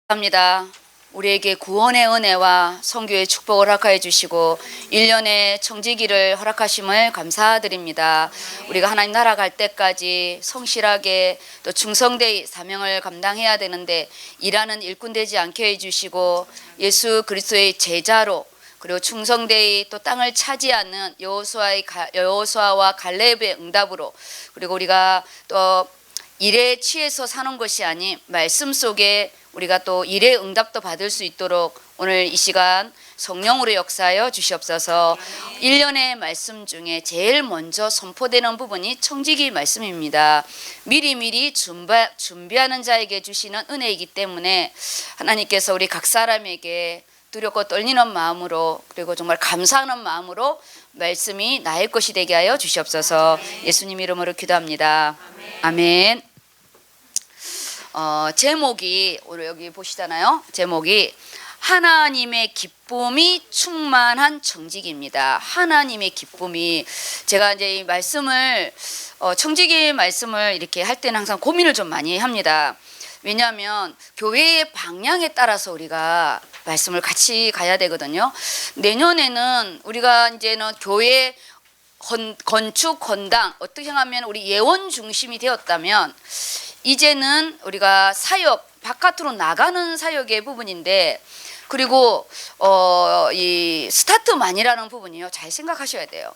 합니다. 우리에게 구원의 은혜와 선교의 축복을 허락하여 주시고 1년의 청지기를 허락하심을 감사드립니다. 우리가 하나님 나라 갈 때까지 성실하게 또 충성되이 사명을 감당해야 되는데 일하는 일꾼 되지 않게 해주시고 예수 그리스도의 제자로 그리고 충성되이 또 땅을 차지하는 여호수아와 갈렙의 응답으로 그리고 우리가 또 일에 취해서 사는 것이 아닌 말씀 속에 우리가 또 일의 응답도 받을 수 있도록 오늘 이 시간 성령으로 역사하여 주시옵소서. 1년의 말씀 중에 제일 먼저 선포되는 부분이 청지기 말씀입니다. 미리미리 준비하는 자에게 주시는 은혜이기 때문에 하나님께서 우리 각 사람에게 두렵고 떨리는 마음으로 그리고 정말 감사하는 마음으로 말씀이 나의 것이 되게 하여 주시옵소서. 예수님 이름으로 기도합니다. 아멘. 제목이 오늘 여기 보시잖아요. 제목이 하나님의 기쁨이 충만한 청지기입니다. 하나님의 기쁨이 제가 이제 이 말씀을 청지기 말씀을 이렇게 할 때는 항상 고민을 좀 많이 합니다. 왜냐하면 교회의 방향에 따라서 우리가 말씀을 같이 가야 되거든요. 내년에는 우리가 이제는 교회 건축 건당 어떻게 하면 우리 예원 중심이 되었다면 이제는 우리가 사역 바깥으로 나가는 사역의 부분인데 그리고 이 스타트만이라는 부분이요. 잘 생각하셔야 돼요.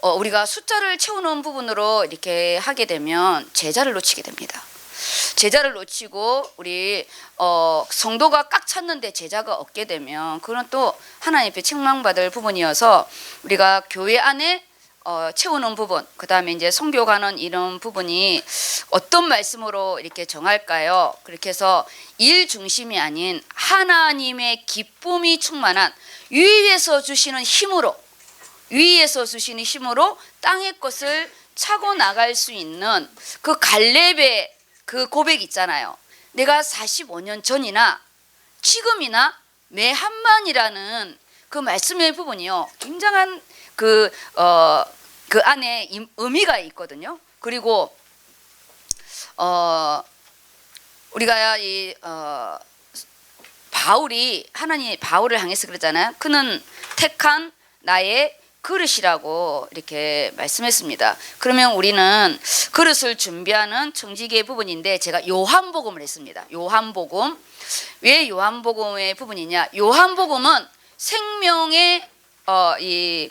우리가 숫자를 채우는 부분으로 이렇게 하게 되면 제자를 놓치게 됩니다. 제자를 놓치고 우리 성도가 꽉 찼는데 제자가 없게 되면 그건 또 하나님 앞에 책망받을 부분이어서 우리가 교회 안에 채우는 부분, 그 다음에 이제 선교 가는 이런 부분이 어떤 말씀으로 이렇게 정할까요? 그렇게 해서 일 중심이 아닌 하나님의 기쁨이 충만한 위에서 주시는 힘으로 땅의 것을 차고 나갈 수 있는 그 갈렙의 그 고백 있잖아요. 내가 45년 전이나 지금이나 매 한만이라는 그 말씀의 부분이요. 굉장한 그 안에 의미가 있거든요. 그리고 우리가 하나님 바울을 향해서 그러잖아요. 그는 택한 나의 그릇이라고 이렇게 말씀했습니다. 그러면 우리는 그릇을 준비하는 청지기의 부분인데 제가 요한복음을 했습니다. 요한복음. 왜 요한복음의 부분이냐? 요한복음은 생명의 이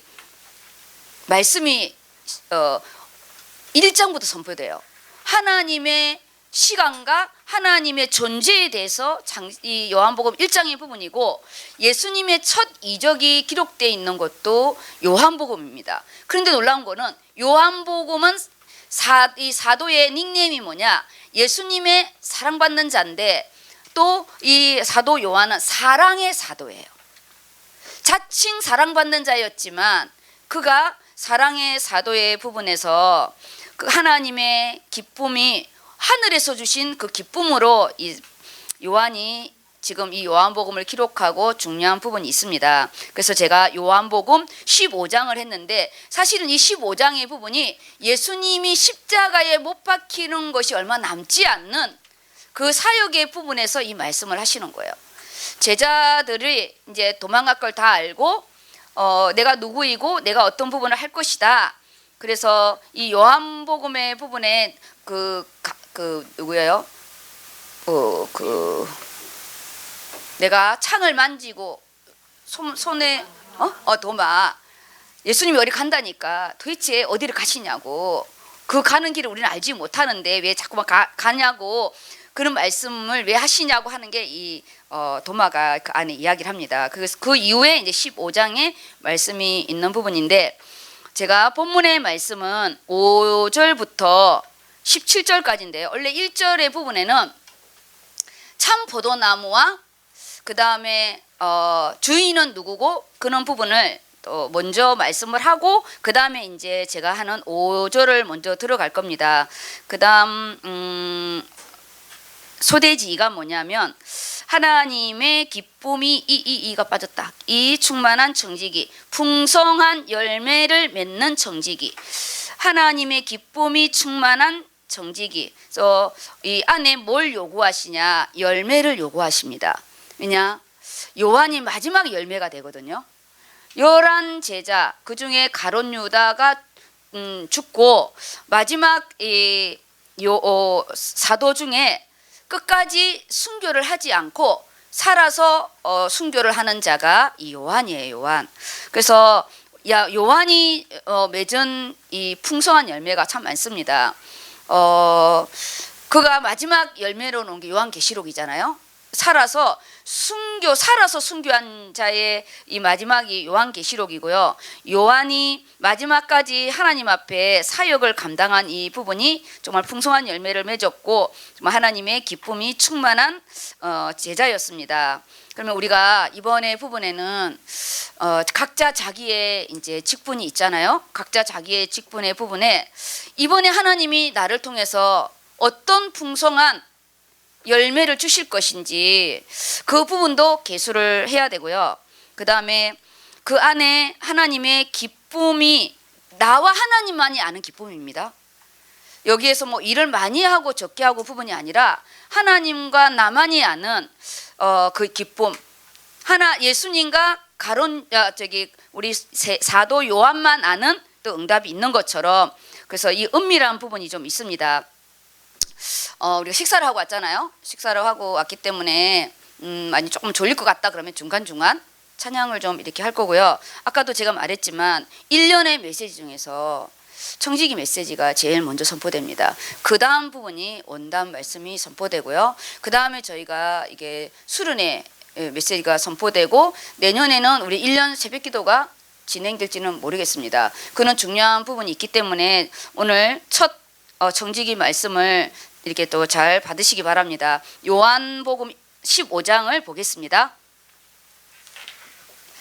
말씀이 1장부터 선포돼요. 하나님의 시간과 하나님의 존재에 대해서 이 요한복음 1장의 부분이고 예수님의 첫 이적이 기록되어 있는 것도 요한복음입니다. 그런데 놀라운 거는 요한복음은 이 사도의 닉네임이 뭐냐? 예수님의 사랑받는 자인데 또 이 사도 요한은 사랑의 사도예요. 자칭 사랑받는 자였지만 그가 사랑의 사도의 부분에서 그 하나님의 기쁨이 하늘에서 주신 그 기쁨으로 이 요한이 지금 이 요한복음을 기록하고 중요한 부분이 있습니다. 그래서 제가 요한복음 15장을 했는데 사실은 이 15장의 부분이 예수님이 십자가에 못 박히는 것이 얼마 남지 않는 그 사역의 부분에서 이 말씀을 하시는 거예요. 제자들이 이제 도망갈 걸 다 알고 내가 누구이고 내가 어떤 부분을 할 것이다. 그래서 이 요한복음의 부분에 누구예요? 내가 창을 만지고 손에 도마 예수님이 어디 간다니까 도대체 어디를 가시냐고 그 가는 길을 우리는 알지 못하는데 왜 자꾸만 가냐고 그런 말씀을 왜 하시냐고 하는 게 이 도마가 그 안에 이야기를 합니다. 그래서 그 이후에 이제 15장에 말씀이 있는 부분인데 제가 본문의 말씀은 5절부터 17절까지인데요. 원래 1절의 부분에는 참 포도나무와 그 다음에 주인은 누구고 그런 부분을 또 먼저 말씀을 하고 그 다음에 이제 제가 하는 5절을 먼저 들어갈 겁니다. 그 다음 소대지가 뭐냐면 하나님의 기쁨이 이가 빠졌다. 이 충만한 청지기, 풍성한 열매를 맺는 청지기, 하나님의 기쁨이 충만한 정직이. 그래서 이 안에 뭘 요구하시냐? 열매를 요구하십니다. 왜냐? 요한이 마지막 열매가 되거든요. 11 제자 그 중에 가룟 유다가 죽고 마지막 사도 중에 끝까지 순교를 하지 않고 살아서 순교를 하는 자가 이 요한이에요. 요한. 그래서 요한이 맺은 이 풍성한 열매가 참 많습니다. 그가 마지막 열매로 놓은 게 요한계시록이잖아요. 살아서 순교한 자의 이 마지막이 요한계시록이고요. 요한이 마지막까지 하나님 앞에 사역을 감당한 이 부분이 정말 풍성한 열매를 맺었고 정말 하나님의 기쁨이 충만한 제자였습니다. 그러면 우리가 이번에 부분에는 각자 자기의 이제 직분이 있잖아요. 각자 자기의 직분의 부분에 이번에 하나님이 나를 통해서 어떤 풍성한 열매를 주실 것인지 그 부분도 계수를 해야 되고요. 그 다음에 그 안에 하나님의 기쁨이 나와 하나님만이 아는 기쁨입니다. 여기에서 뭐 일을 많이 하고 적게 하고 부분이 아니라 하나님과 나만이 아는 그 기쁨. 예수님과 우리 사도 요한만 아는 또 응답이 있는 것처럼 그래서 이 은밀한 부분이 좀 있습니다. 우리가 식사를 하고 왔잖아요. 식사를 하고 왔기 때문에 많이 조금 졸릴 것 같다 그러면 중간중간 찬양을 좀 이렇게 할 거고요. 아까도 제가 말했지만 1년의 메시지 중에서 청지기 메시지가 제일 먼저 선포됩니다. 그 다음 부분이 원단 말씀이 선포되고요. 그 다음에 저희가 이게 수련회 메시지가 선포되고 내년에는 우리 1년 새벽기도가 진행될지는 모르겠습니다. 그는 중요한 부분이 있기 때문에 오늘 첫 청지기 말씀을 이렇게 또 잘 받으시기 바랍니다. 요한복음 15장을 보겠습니다.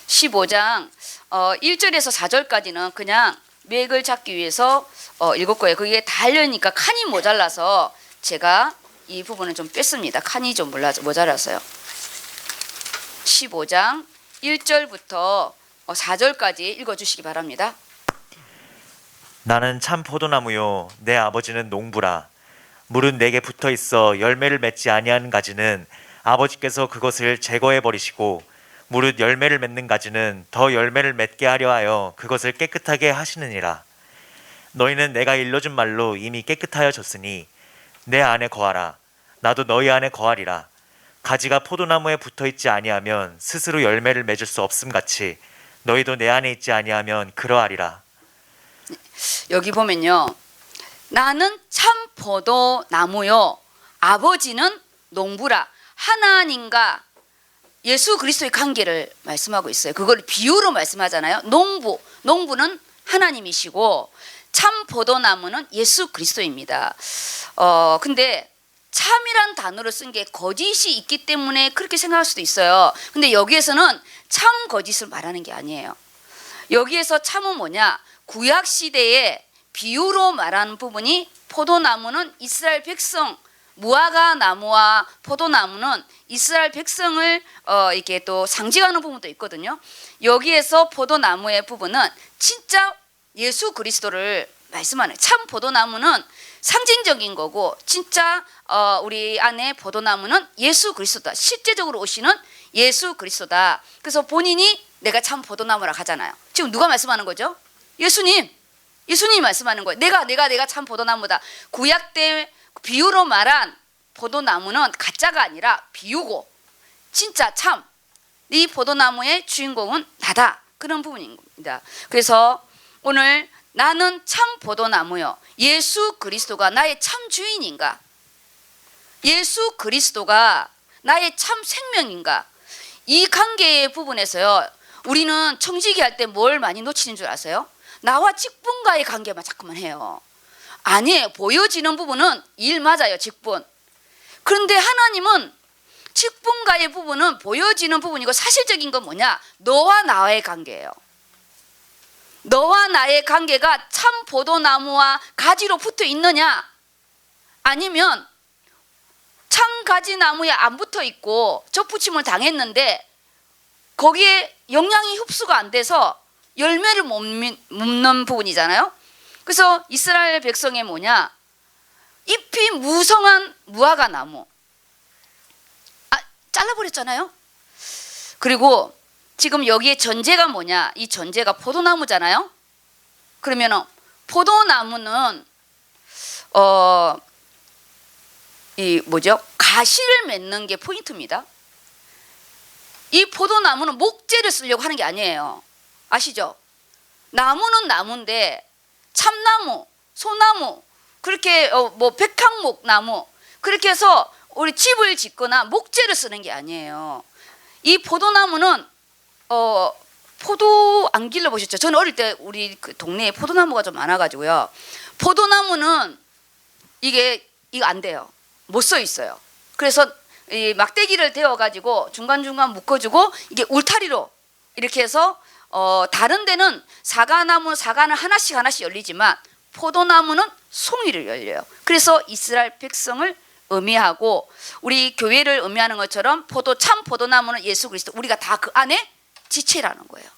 15장 1절에서 4절까지는 그냥 맥을 잡기 위해서 읽을 거예요. 그게 달려니까 칸이 모자라서 제가 이 부분을 좀 뺐습니다. 칸이 좀 모자라서요. 15장 1절부터 4절까지 읽어주시기 바랍니다. 나는 참 포도나무요 내 아버지는 농부라. 물은 내게 붙어 있어 열매를 맺지 아니하는 가지는 아버지께서 그것을 제거해 버리시고 무릇 열매를 맺는 가지는 더 열매를 맺게 하려 하여 그것을 깨끗하게 하시느니라. 너희는 내가 일러준 말로 이미 깨끗하여졌으니 내 안에 거하라. 나도 너희 안에 거하리라. 가지가 포도나무에 붙어 있지 아니하면 스스로 열매를 맺을 수 없음 같이 너희도 내 안에 있지 아니하면 그러하리라. 여기 보면요. 나는 참 포도나무요 아버지는 농부라. 하나님과 예수 그리스도의 관계를 말씀하고 있어요. 그걸 비유로 말씀하잖아요. 농부는 하나님이시고 참 포도나무는 예수 그리스도입니다. 근데 참이란 단어를 쓴 게 거짓이 있기 때문에 그렇게 생각할 수도 있어요. 근데 여기에서는 참 거짓을 말하는 게 아니에요. 여기에서 참은 뭐냐? 구약 시대에 비유로 말하는 부분이 포도나무는 이스라엘 백성, 무화과 나무와 포도나무는 이스라엘 백성을 이렇게 또 상징하는 부분도 있거든요. 여기에서 포도나무의 부분은 진짜 예수 그리스도를 말씀하는 참 포도나무는 상징적인 거고 진짜 우리 안에 포도나무는 예수 그리스도다. 실제적으로 오시는 예수 그리스도다. 그래서 본인이 내가 참 포도나무라 하잖아요. 지금 누가 말씀하는 거죠? 예수님이 말씀하는 거예요. 내가 참 포도나무다. 구약 때 비유로 말한 포도나무는 가짜가 아니라 비유고 진짜 참 이 포도나무의 주인공은 나다. 그런 부분입니다. 그래서 오늘 나는 참 포도나무요. 예수 그리스도가 나의 참 주인인가? 예수 그리스도가 나의 참 생명인가? 이 관계의 부분에서요. 우리는 청지기 할 때 뭘 많이 놓치는 줄 아세요? 나와 직분과의 관계만 자꾸만 해요. 아니에요. 보여지는 부분은 일 맞아요. 직분. 그런데 하나님은 직분과의 부분은 보여지는 부분이고 사실적인 건 뭐냐? 너와 나의 관계예요. 너와 나의 관계가 참 포도나무와 가지로 붙어 있느냐? 아니면 참 가지 나무에 안 붙어 있고 접붙임을 당했는데 거기에 영양이 흡수가 안 돼서 열매를 못 맺는 부분이잖아요. 그래서 이스라엘 백성의 뭐냐? 잎이 무성한 무화과 나무. 잘라버렸잖아요. 그리고 지금 여기에 전제가 뭐냐? 이 전제가 포도나무잖아요. 그러면은 포도나무는 이 뭐죠? 가시를 맺는 게 포인트입니다. 이 포도나무는 목재를 쓰려고 하는 게 아니에요. 아시죠? 나무는 나무인데 참나무, 소나무, 그렇게 뭐 백향목 나무 그렇게 해서 우리 집을 짓거나 목재를 쓰는 게 아니에요. 이 포도나무는 포도 안 길러보셨죠? 저는 어릴 때 우리 그 동네에 포도나무가 좀 많아가지고요. 포도나무는 이거 안 돼요. 못 써 있어요. 그래서 이 막대기를 대어가지고 중간중간 묶어주고 이게 울타리로 이렇게 해서 다른 데는 사과나무 사과는 하나씩 열리지만 포도나무는 송이를 열려요. 그래서 이스라엘 백성을 의미하고 우리 교회를 의미하는 것처럼 참 포도나무는 예수 그리스도, 우리가 다 그 안에 지체라는 거예요.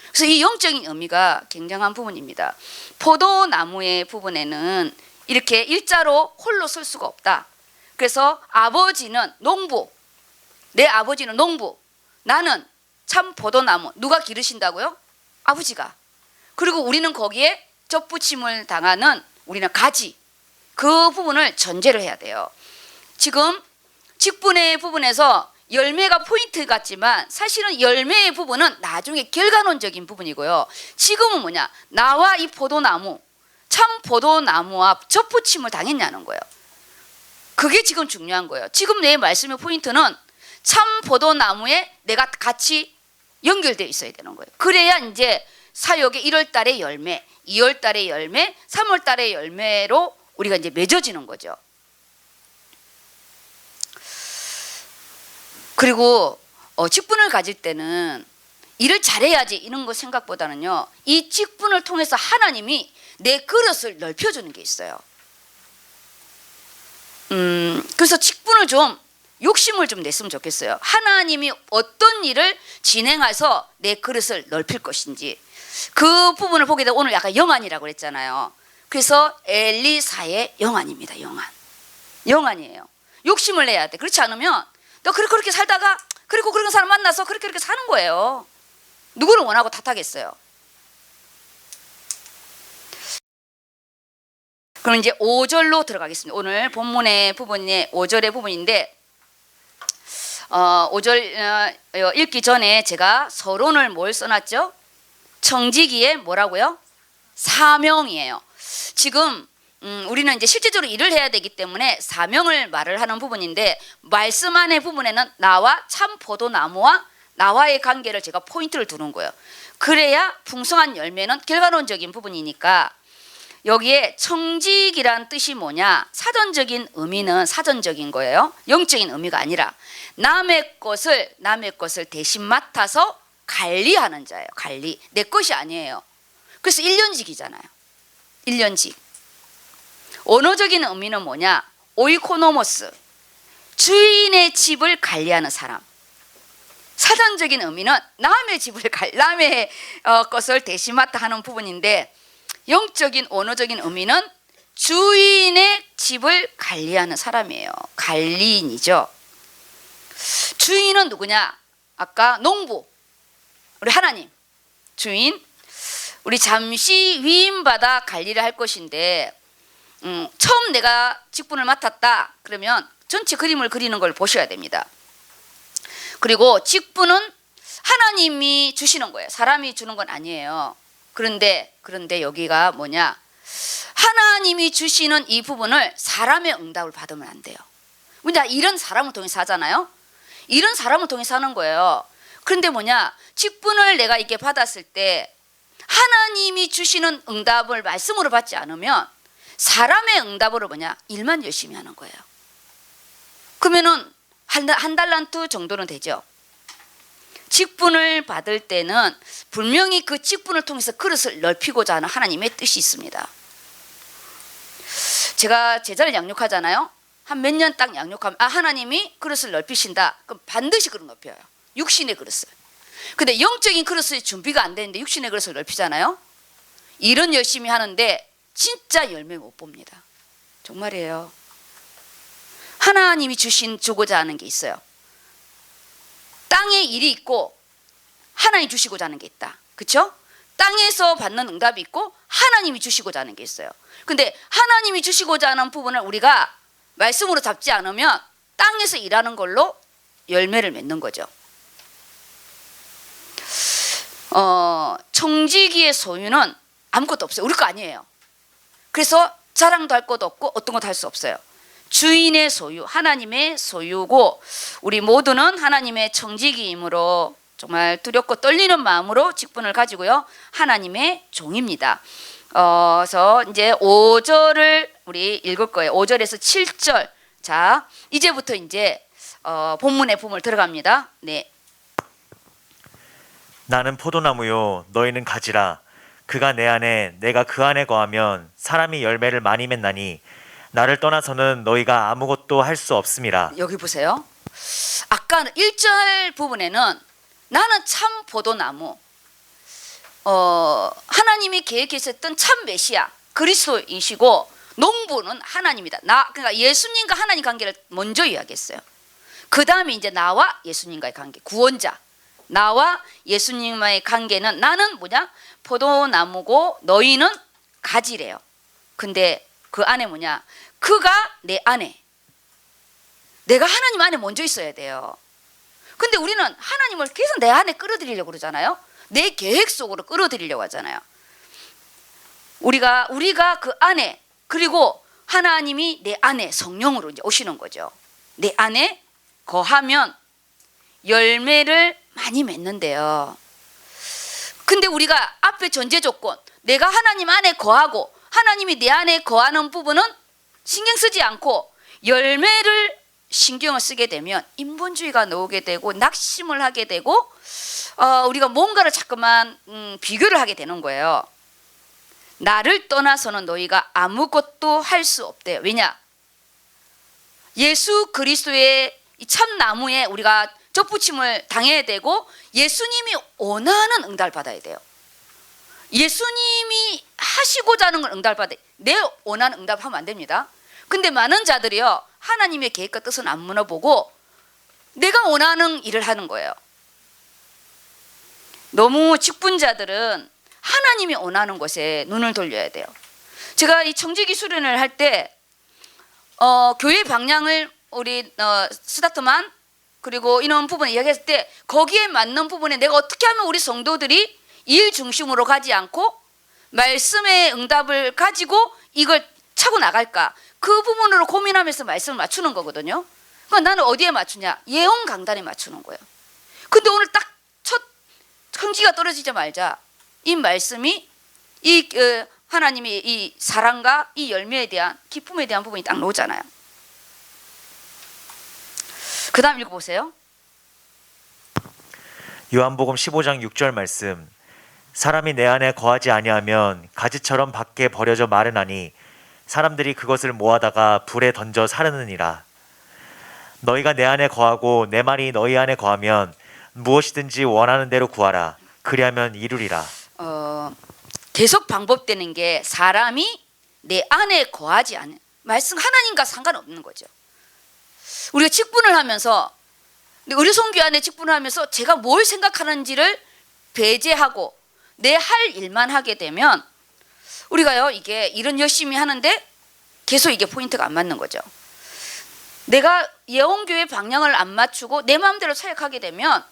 그래서 이 영적인 의미가 굉장한 부분입니다. 포도나무의 부분에는 이렇게 일자로 홀로 설 수가 없다. 그래서 아버지는 농부, 내 아버지는 농부, 나는 참 포도나무. 누가 기르신다고요? 아버지가. 그리고 우리는 거기에 접붙임을 당하는, 우리는 가지. 그 부분을 전제를 해야 돼요. 지금 직분의 부분에서 열매가 포인트 같지만 사실은 열매의 부분은 나중에 결과론적인 부분이고요. 지금은 뭐냐? 나와 이 포도나무, 참 포도나무와 접붙임을 당했냐는 거예요. 그게 지금 중요한 거예요. 지금 내 말씀의 포인트는 참 포도나무에 내가 같이 연결되어 있어야 되는 거예요. 그래야 이제 사역의 1월 달의 열매, 2월 달의 열매, 3월 달의 열매로 우리가 이제 맺어지는 거죠. 그리고 직분을 가질 때는 일을 잘해야지 이런 거 생각보다는요, 이 직분을 통해서 하나님이 내 그릇을 넓혀주는 게 있어요. 그래서 직분을 좀 욕심을 좀 냈으면 좋겠어요. 하나님이 어떤 일을 진행해서 내 그릇을 넓힐 것인지 그 부분을 보게 되면 오늘 약간 영안이라고 그랬잖아요. 그래서 엘리사의 영안입니다. 영안이에요. 욕심을 내야 돼. 그렇지 않으면 너 그렇게 살다가 그리고 그런 사람 만나서 그렇게 사는 거예요. 누구를 원하고 탓하겠어요. 그럼 이제 5절로 들어가겠습니다. 오늘 본문의 부분이 5절의 부분인데 5절 읽기 전에 제가 서론을 뭘 써놨죠? 청지기의 뭐라고요? 사명이에요. 지금 우리는 이제 실제적으로 일을 해야 되기 때문에 사명을 말을 하는 부분인데, 말씀 안의 부분에는 나와 참 포도나무와 나와의 관계를 제가 포인트를 두는 거예요. 그래야 풍성한 열매는 결과론적인 부분이니까 여기에 청직이란 뜻이 뭐냐? 사전적인 의미는 사전적인 거예요. 영적인 의미가 아니라 남의 것을 대신 맡아서 관리하는 자예요. 관리. 내 것이 아니에요. 그래서 1년직이잖아요. 1년직. 언어적인 의미는 뭐냐? 오이코노모스. 주인의 집을 관리하는 사람. 사전적인 의미는 남의 것을 대신 맡아 하는 부분인데, 영적인 언어적인 의미는 주인의 집을 관리하는 사람이에요. 관리인이죠. 주인은 누구냐? 아까 농부, 우리 하나님 주인. 우리 잠시 위임받아 관리를 할 것인데 처음 내가 직분을 맡았다 그러면 전체 그림을 그리는 걸 보셔야 됩니다. 그리고 직분은 하나님이 주시는 거예요. 사람이 주는 건 아니에요. 그런데 여기가 뭐냐? 하나님이 주시는 이 부분을 사람의 응답을 받으면 안 돼요. 왜냐? 이런 사람을 통해서 하잖아요. 이런 사람을 통해서 하는 거예요. 그런데 뭐냐? 직분을 내가 이렇게 받았을 때 하나님이 주시는 응답을 말씀으로 받지 않으면 사람의 응답으로 뭐냐? 일만 열심히 하는 거예요. 그러면은 한 달란트 정도는 되죠. 직분을 받을 때는 분명히 그 직분을 통해서 그릇을 넓히고자 하는 하나님의 뜻이 있습니다. 제가 제자를 양육하잖아요. 한 몇 년 딱 양육하면 하나님이 그릇을 넓히신다. 그럼 반드시 그릇 넓혀요. 육신의 그릇을. 근데 영적인 그릇이 준비가 안 되는데 육신의 그릇을 넓히잖아요. 일은 열심히 하는데 진짜 열매 못 봅니다. 정말이에요. 하나님이 주고자 하는 게 있어요. 땅에 일이 있고 하나님이 주시고자 하는 게 있다. 그렇죠? 땅에서 받는 응답이 있고 하나님이 주시고자 하는 게 있어요. 근데 하나님이 주시고자 하는 부분을 우리가 말씀으로 잡지 않으면 땅에서 일하는 걸로 열매를 맺는 거죠. 청지기의 소유는 아무것도 없어요. 우리 거 아니에요. 그래서 자랑도 할 것도 없고 어떤 것도 할 수 없어요. 주인의 소유, 하나님의 소유고 우리 모두는 하나님의 청지기이므로 정말 두렵고 떨리는 마음으로 직분을 가지고요. 하나님의 종입니다. 그래서 이제 5절을 우리 읽을 거예요. 5절에서 7절. 자, 이제부터 이제 본문의 부분을 들어갑니다. 네. 나는 포도나무요 너희는 가지라. 그가 내 안에 내가 그 안에 거하면 사람이 열매를 많이 맺나니 나를 떠나서는 너희가 아무것도 할 수 없음이라. 여기 보세요. 아까 1절 부분에는 나는 참 포도나무, 하나님이 계획했었던 참 메시아 그리스도이시고 농부는 하나님이다. 그러니까 예수님과 하나님 관계를 먼저 이야기했어요. 그 다음에 이제 나와 예수님과의 관계, 구원자. 나와 예수님과의 관계는 나는 뭐냐? 포도나무고 너희는 가지래요. 근데 그 안에 뭐냐? 그가 내 안에. 내가 하나님 안에 먼저 있어야 돼요. 근데 우리는 하나님을 계속 내 안에 끌어들이려고 그러잖아요. 내 계획 속으로 끌어들이려고 하잖아요. 우리가 그 안에, 그리고 하나님이 내 안에 성령으로 이제 오시는 거죠. 내 안에 거하면 열매를 많이 맺는데요. 근데 우리가 앞에 전제 조건, 내가 하나님 안에 거하고 하나님이 내 안에 거하는 부분은 신경 쓰지 않고 열매를 신경을 쓰게 되면 인본주의가 나오게 되고 낙심을 하게 되고 우리가 뭔가를 자꾸만 비교를 하게 되는 거예요. 나를 떠나서는 너희가 아무것도 할 수 없대요. 왜냐? 예수 그리스도의 이 참나무에 우리가 접붙임을 당해야 되고 예수님이 원하는 응답을 받아야 돼요. 예수님이 하시고자 하는 걸 응답을 받아야 돼요. 내 원하는 응답을 하면 안 됩니다. 근데 많은 자들이요, 하나님의 계획과 뜻은 안 물어보고 내가 원하는 일을 하는 거예요. 너무 직분자들은 하나님이 원하는 것에 눈을 돌려야 돼요. 제가 이 청지기 수련을 할 때 교회 방향을 우리 스타트만 그리고 이런 부분을 이야기했을 때 거기에 맞는 부분에 내가 어떻게 하면 우리 성도들이 일 중심으로 가지 않고 말씀의 응답을 가지고 이걸 차고 나갈까, 그 부분으로 고민하면서 말씀을 맞추는 거거든요. 그러니까 나는 어디에 맞추냐? 예언 강단에 맞추는 거예요. 근데 오늘 딱 첫 청지가 떨어지자마자 이 말씀이 이 하나님의 이 사랑과 이 열매에 대한 기쁨에 대한 부분이 딱 나오잖아요. 그 다음 읽어보세요. 요한복음 15장 6절 말씀. 사람이 내 안에 거하지 아니하면 가지처럼 밖에 버려져 마르나니 사람들이 그것을 모아다가 불에 던져 사르느니라. 너희가 내 안에 거하고 내 말이 너희 안에 거하면 무엇이든지 원하는 대로 구하라. 그리하면 이루리라. 계속 반복되는 게 사람이 내 안에 거하지 않는 말씀, 하나님과 상관없는 거죠. 우리가 직분을 하면서, 우리 선교안에 직분을 하면서 제가 뭘 생각하는지를 배제하고 내 할 일만 하게 되면 우리가요, 이게 일은 열심히 하는데 계속 이게 포인트가 안 맞는 거죠. 내가 예언교회 방향을 안 맞추고 내 마음대로 사역하게 되면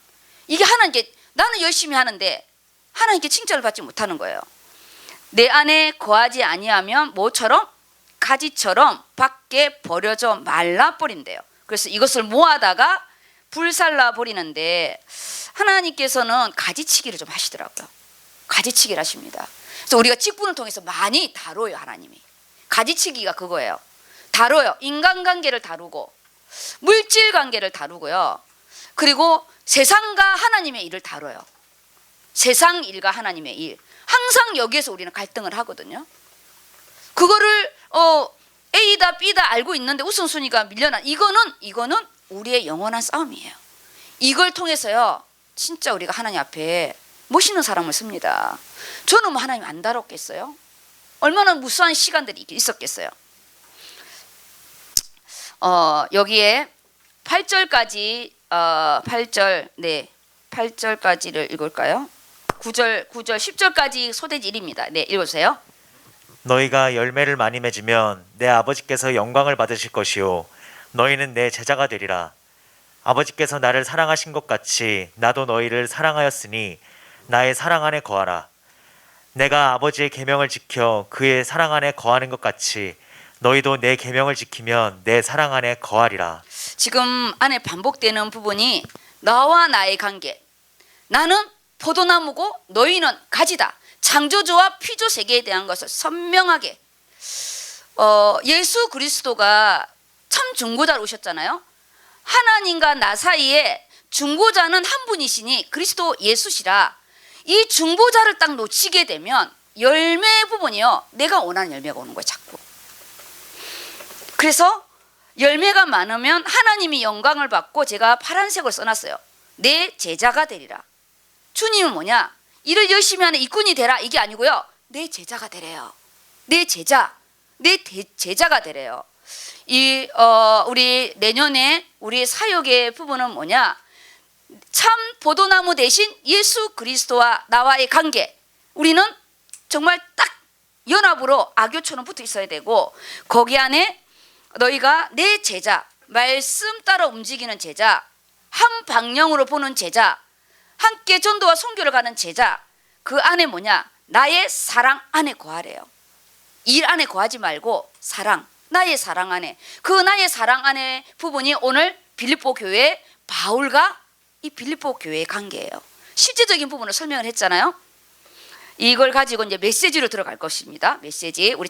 이게 하나님께, 나는 열심히 하는데 하나님께 칭찬을 받지 못하는 거예요. 내 안에 거하지 아니하면 뭐처럼? 가지처럼 밖에 버려져 말라버린대요. 그래서 이것을 모아다가 불살라 버리는데 하나님께서는 가지치기를 좀 하시더라고요. 가지치기를 하십니다. 그래서 우리가 직분을 통해서 많이 다뤄요. 하나님이 가지치기가 그거예요. 다뤄요. 인간관계를 다루고 물질관계를 다루고요. 그리고 세상과 하나님의 일을 다뤄요. 세상 일과 하나님의 일. 항상 여기에서 우리는 갈등을 하거든요. 그거를 A다 B다 알고 있는데 우선순위가 밀려나. 이거는 우리의 영원한 싸움이에요. 이걸 통해서요, 진짜 우리가 하나님 앞에 멋있는 사람을 씁니다. 저는 뭐 하나님 안 다뤘겠어요? 얼마나 무수한 시간들이 있었겠어요. 여기에 8절까지 8절까지를 읽을까요? 9절 10절까지 소대지 1입니다. 네, 읽어주세요. 너희가 열매를 많이 맺으면 내 아버지께서 영광을 받으실 것이요 너희는 내 제자가 되리라. 아버지께서 나를 사랑하신 것 같이 나도 너희를 사랑하였으니 나의 사랑 안에 거하라. 내가 아버지의 계명을 지켜 그의 사랑 안에 거하는 것 같이 너희도 내 계명을 지키면 내 사랑 안에 거하리라. 지금 안에 반복되는 부분이 나와 나의 관계. 나는 포도나무고 너희는 가지다. 창조주와 피조 세계에 대한 것을 선명하게 예수 그리스도가 참 중보자로 오셨잖아요. 하나님과 나 사이에 중보자는 한 분이시니 그리스도 예수시라. 이 중보자를 딱 놓치게 되면 열매 부분이요, 내가 원하는 열매가 오는 거예요. 자꾸. 그래서 열매가 많으면 하나님이 영광을 받고, 제가 파란색으로 써놨어요. 내 제자가 되리라. 주님은 뭐냐? 일을 열심히 하는 일꾼이 되라, 이게 아니고요, 내 제자가 되래요. 내 제자, 내 제자가 되래요. 우리 내년에 우리 사역의 부분은 뭐냐? 참 포도나무 대신 예수 그리스도와 나와의 관계. 우리는 정말 딱 연합으로 악교처럼 붙어 있어야 되고, 거기 안에 너희가 내 제자, 말씀 따라 움직이는 제자, 한 방향으로 보는 제자, 함께 전도와 선교를 가는 제자, 그 안에 뭐냐? 나의 사랑 안에 거하래요. 일 안에 거하지 말고 사랑, 나의 사랑 안에. 그 나의 사랑 안에 부분이 오늘 빌립보 교회 바울과 이 빌립보 교회의 관계예요. 실제적인 부분을 설명을 했잖아요. 이걸 가지고 이제 메시지로 들어갈 것입니다. 메시지. 우리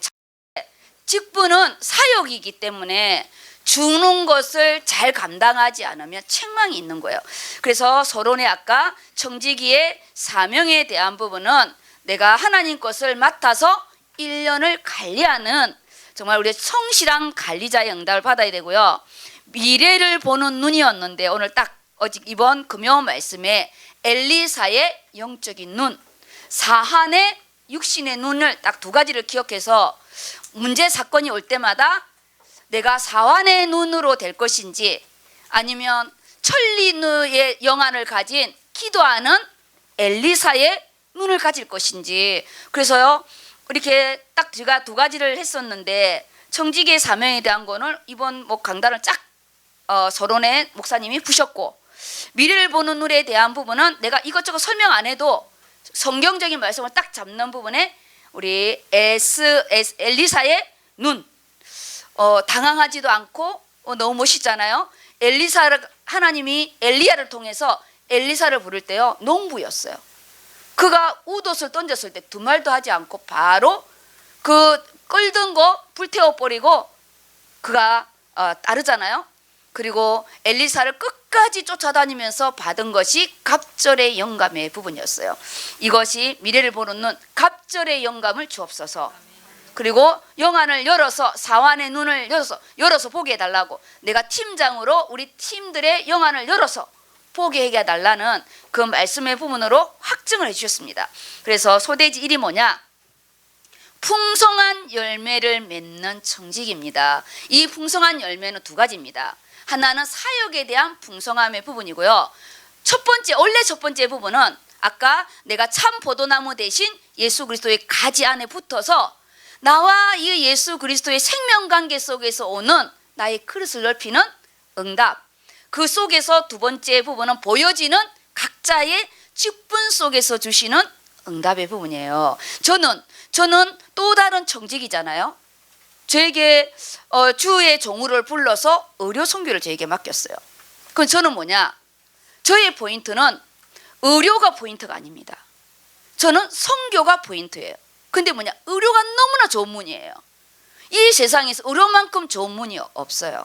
직분은 사역이기 때문에 주는 것을 잘 감당하지 않으면 책망이 있는 거예요. 그래서 서론의 아까 청지기의 사명에 대한 부분은 내가 하나님 것을 맡아서 1년을 관리하는 정말 우리의 성실한 관리자의 응답을 받아야 되고요. 미래를 보는 눈이었는데 오늘 딱 이번 금요 말씀에 엘리사의 영적인 눈, 사한의 육신의 눈을 딱 두 가지를 기억해서 문제 사건이 올 때마다 내가 사환의 눈으로 될 것인지 아니면 천리의 영안을 가진 기도하는 엘리사의 눈을 가질 것인지. 그래서요, 이렇게 딱 제가 두 가지를 했었는데 청지기의 사명에 대한 거는 이번 강단을 쫙 서론에 목사님이 푸셨고, 미래를 보는 눈에 대한 부분은 내가 이것저것 설명 안 해도 성경적인 말씀을 딱 잡는 부분에 우리 엘리사의 눈, 당황하지도 않고 너무 멋있잖아요. 하나님이 엘리야를 통해서 엘리사를 부를 때요, 농부였어요. 그가 웃옷을 던졌을 때 두 말도 하지 않고 바로 그 끌던 거 불태워버리고 그가 따르잖아요. 그리고 엘리사를 끝까지 쫓아다니면서 받은 것이 갑절의 영감의 부분이었어요. 이것이 미래를 보는 눈, 갑절의 영감을 주옵소서. 그리고 영안을 열어서, 사환의 눈을 열어서 보게 해달라고, 내가 팀장으로 우리 팀들의 영안을 열어서 보게 해달라는 그 말씀의 부분으로 확증을 해주셨습니다. 그래서 소대지 1이 뭐냐? 풍성한 열매를 맺는 청직입니다. 이 풍성한 열매는 두 가지입니다. 하나는 사역에 대한 풍성함의 부분이고요. 원래 첫 번째 부분은 아까 내가 참 포도나무 대신 예수 그리스도의 가지 안에 붙어서 나와 이 예수 그리스도의 생명관계 속에서 오는 나의 그릇을 넓히는 응답. 그 속에서 두 번째 부분은 보여지는 각자의 직분 속에서 주시는 응답의 부분이에요. 저는 또 다른 청직이잖아요. 저에게 주의 종우를 불러서 의료 선교를 저에게 맡겼어요. 그럼 저는 뭐냐? 저의 포인트는 의료가 포인트가 아닙니다. 저는 선교가 포인트예요. 근데 뭐냐? 의료가 너무나 좋은 문이에요. 이 세상에서 의료만큼 좋은 문이 없어요.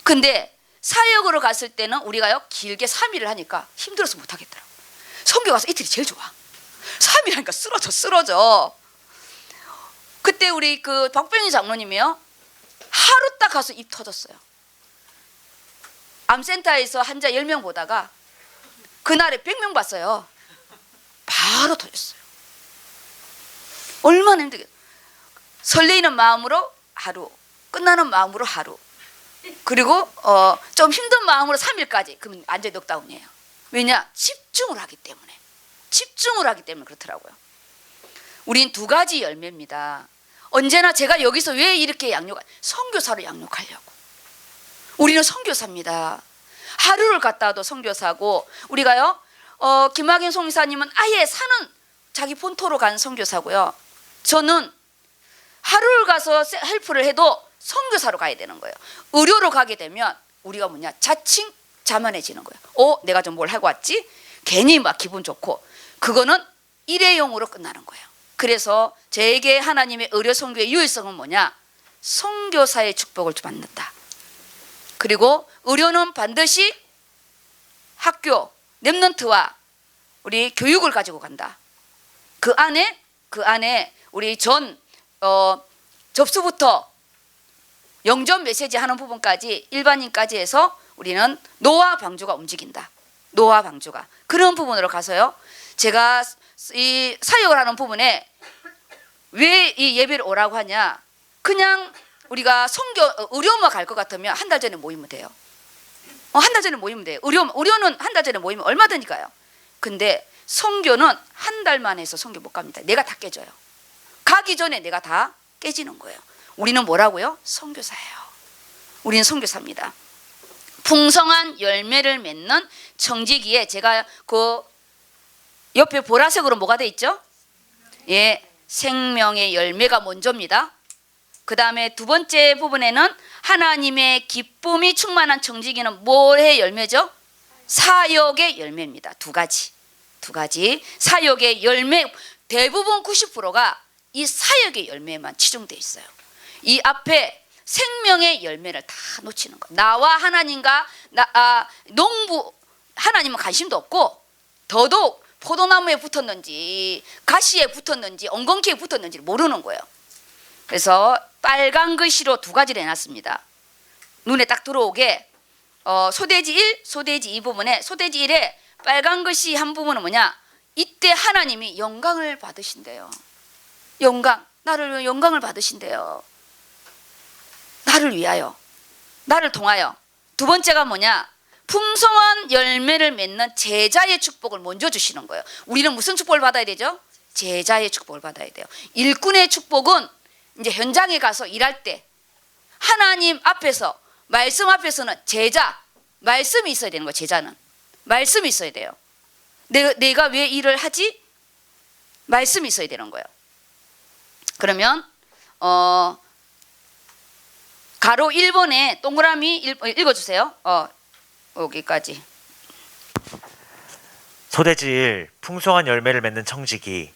근데 사역으로 갔을 때는 우리가요, 길게 3일을 하니까 힘들어서 못하겠더라고요. 선교 가서 이틀이 제일 좋아. 3일 하니까 쓰러져. 그때 우리 그 박병희 장로님이요, 하루 딱 가서 입 터졌어요. 암센터에서 환자 10명 보다가 그날에 100명 봤어요. 바로 터졌어요. 얼마나 힘들겠어요. 설레이는 마음으로 하루, 끝나는 마음으로 하루. 그리고 좀 힘든 마음으로 3일까지. 그러면 완전히 넉다운이에요. 왜냐? 집중을 하기 때문에. 집중을 하기 때문에 그렇더라고요. 우린 두 가지 열매입니다. 언제나 제가 여기서 왜 이렇게 선교사를 양육하려고. 우리는 선교사입니다. 하루를 갔다 와도 선교사고, 우리가요, 김학인 송사님은 아예 사는 자기 본토로 간 선교사고요. 저는 하루를 가서 헬프를 해도 선교사로 가야 되는 거예요. 의료로 가게 되면 우리가 뭐냐, 자칭 자만해지는 거예요. 내가 좀 뭘 하고 왔지? 괜히 막 기분 좋고, 그거는 일회용으로 끝나는 거예요. 그래서 제게 하나님의 의료 선교의 유일성은 뭐냐? 선교사의 축복을 받는다. 그리고 의료는 반드시 학교, 랩런트와 우리 교육을 가지고 간다. 그 안에 우리 접수부터 영접 메시지 하는 부분까지 일반인까지 해서 우리는 노화 방주가 움직인다. 노화 방주가. 그런 부분으로 가서요. 제가 이 사역을 하는 부분에 왜 이 예배를 오라고 하냐? 그냥 우리가 의료만 갈 것 같으면 한 달 전에 모이면 돼요. 한 달 전에 모이면 돼요. 의료는 한 달 전에 모이면 얼마든지 가요. 근데 선교는 한 달만 해서 선교 못 갑니다. 내가 다 깨져요. 가기 전에 내가 다 깨지는 거예요. 우리는 뭐라고요? 선교사예요. 우리는 선교사입니다. 풍성한 열매를 맺는 청지기에 제가 그 옆에 보라색으로 뭐가 돼 있죠? 예, 생명의 열매가 먼저입니다. 그 다음에 두 번째 부분에는 하나님의 기쁨이 충만한 청지기는 뭐의 열매죠? 사역의 열매입니다. 두 가지 사역의 열매. 대부분 90%가 이 사역의 열매에만 치중되어 있어요. 이 앞에 생명의 열매를 다 놓치는 거예요. 나와 하나님과 농부 하나님은 관심도 없고, 더더욱 포도나무에 붙었는지 가시에 붙었는지 엉겅퀴에 붙었는지를 모르는 거예요. 그래서 빨간 글씨로 두 가지를 해놨습니다. 눈에 딱 들어오게 소돼지 1, 소돼지 2 부분에 소돼지 1에 빨간 글씨 한 부분은 뭐냐? 이때 하나님이 영광을 받으신대요. 나를 영광을 받으신대요. 나를 위하여, 나를 통하여. 두 번째가 뭐냐? 풍성한 열매를 맺는 제자의 축복을 먼저 주시는 거예요. 우리는 무슨 축복을 받아야 되죠? 제자의 축복을 받아야 돼요. 일꾼의 축복은 이제 현장에 가서 일할 때 하나님 앞에서, 말씀 앞에서는 말씀이 있어야 되는 거예요. 제자는 말씀이 있어야 돼요. 내가 왜 일을 하지? 말씀이 있어야 되는 거예요. 그러면 가로 1번에 동그라미 읽어주세요. 여기까지. 소돼지 1. 풍성한 열매를 맺는 청지기.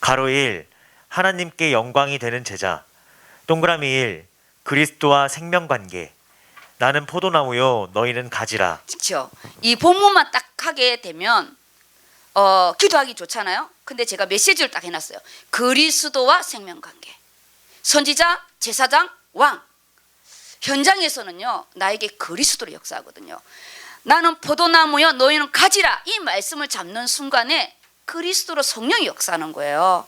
가로 1. 하나님께 영광이 되는 제자. 동그라미 1. 그리스도와 생명관계. 나는 포도나무요 너희는 가지라. 그렇죠. 이 본문만 딱 하게 되면 기도하기 좋잖아요. 근데 제가 메시지를 딱 해놨어요. 그리스도와 생명관계. 선지자, 제사장, 왕. 현장에서는요 나에게 그리스도로 역사하거든요. 나는 포도나무여 너희는 가지라. 이 말씀을 잡는 순간에 그리스도로 성령이 역사하는 거예요.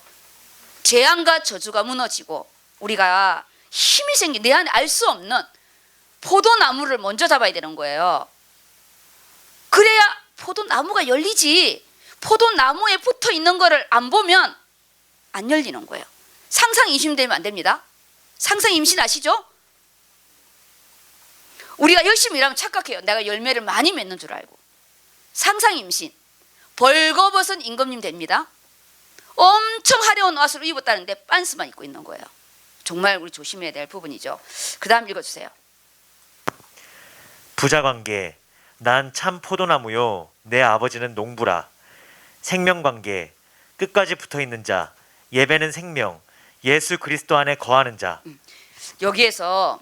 재앙과 저주가 무너지고 우리가 힘이 생긴, 내 안에 알 수 없는 포도나무를 먼저 잡아야 되는 거예요. 그래야 포도나무가 열리지. 포도나무에 붙어 있는 거를 안 보면 안 열리는 거예요. 상상 임신되면 안 됩니다. 상상 임신 아시죠? 우리가 열심히 일하면 착각해요. 내가 열매를 많이 맺는 줄 알고. 상상 임신. 벌거벗은 임금님 됩니다. 엄청 화려한 옷을 입었다는데 빤스만 입고 있는 거예요. 정말 우리 조심해야 될 부분이죠. 그 다음 읽어주세요. 부자관계. 난 참 포도나무요 내 아버지는 농부라. 생명관계. 끝까지 붙어있는 자. 예배는 생명. 예수 그리스도 안에 거하는 자. 여기에서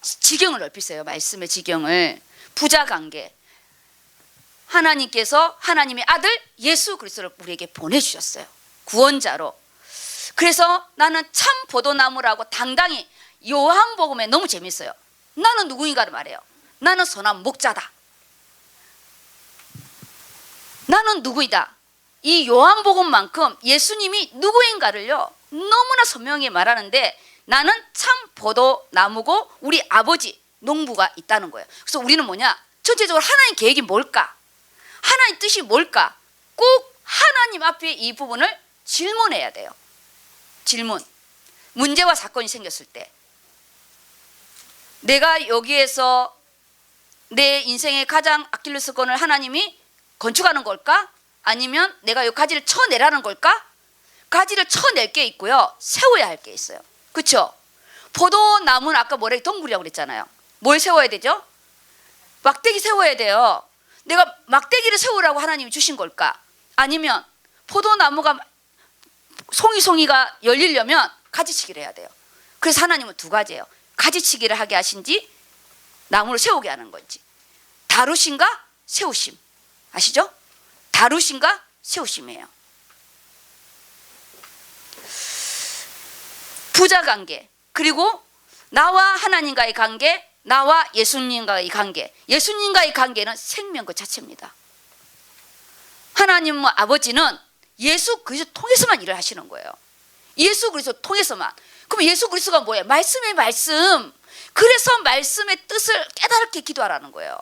지경을 넓히세요. 말씀의 지경을. 부자관계. 하나님께서 하나님의 아들 예수 그리스도를 우리에게 보내주셨어요. 구원자로. 그래서 나는 참 포도나무라고 당당히, 요한복음에 너무 재밌어요. 나는 누구인가를 말해요. 나는 선한 목자다. 나는 누구이다. 이 요한복음만큼 예수님이 누구인가를요 너무나 선명히 말하는데, 나는 참 포도나무고 우리 아버지 농부가 있다는 거예요. 그래서 우리는 뭐냐? 전체적으로 하나님 계획이 뭘까? 하나님 뜻이 뭘까? 꼭 하나님 앞에 이 부분을 질문해야 돼요. 질문. 문제와 사건이 생겼을 때 내가 여기에서 내 인생의 가장 아킬레스건을 하나님이 건축하는 걸까? 아니면 내가 이 가지를 쳐내라는 걸까? 가지를 쳐낼 게 있고요. 세워야 할 게 있어요. 그렇죠? 포도나무는 아까 뭐래 동굴이라고 그랬잖아요. 뭘 세워야 되죠? 막대기 세워야 돼요. 내가 막대기를 세우라고 하나님이 주신 걸까? 아니면 포도나무가 송이송이가 열리려면 가지치기를 해야 돼요. 그래서 하나님은 두 가지예요. 가지치기를 하게 하신지 나무를 세우게 하는 건지. 다루심과 세우심. 아시죠? 다루심과 세우심이에요. 부자 관계, 그리고 나와 하나님과의 관계, 나와 예수님과의 관계. 예수님과의 관계는 생명 그 자체입니다. 하나님 아버지는 예수 그리스도 통해서만 일을 하시는 거예요. 예수 그리스도 통해서만. 그럼 예수 그리스도가 뭐예요? 말씀의 말씀. 그래서 말씀의 뜻을 깨달게 기도하라는 거예요.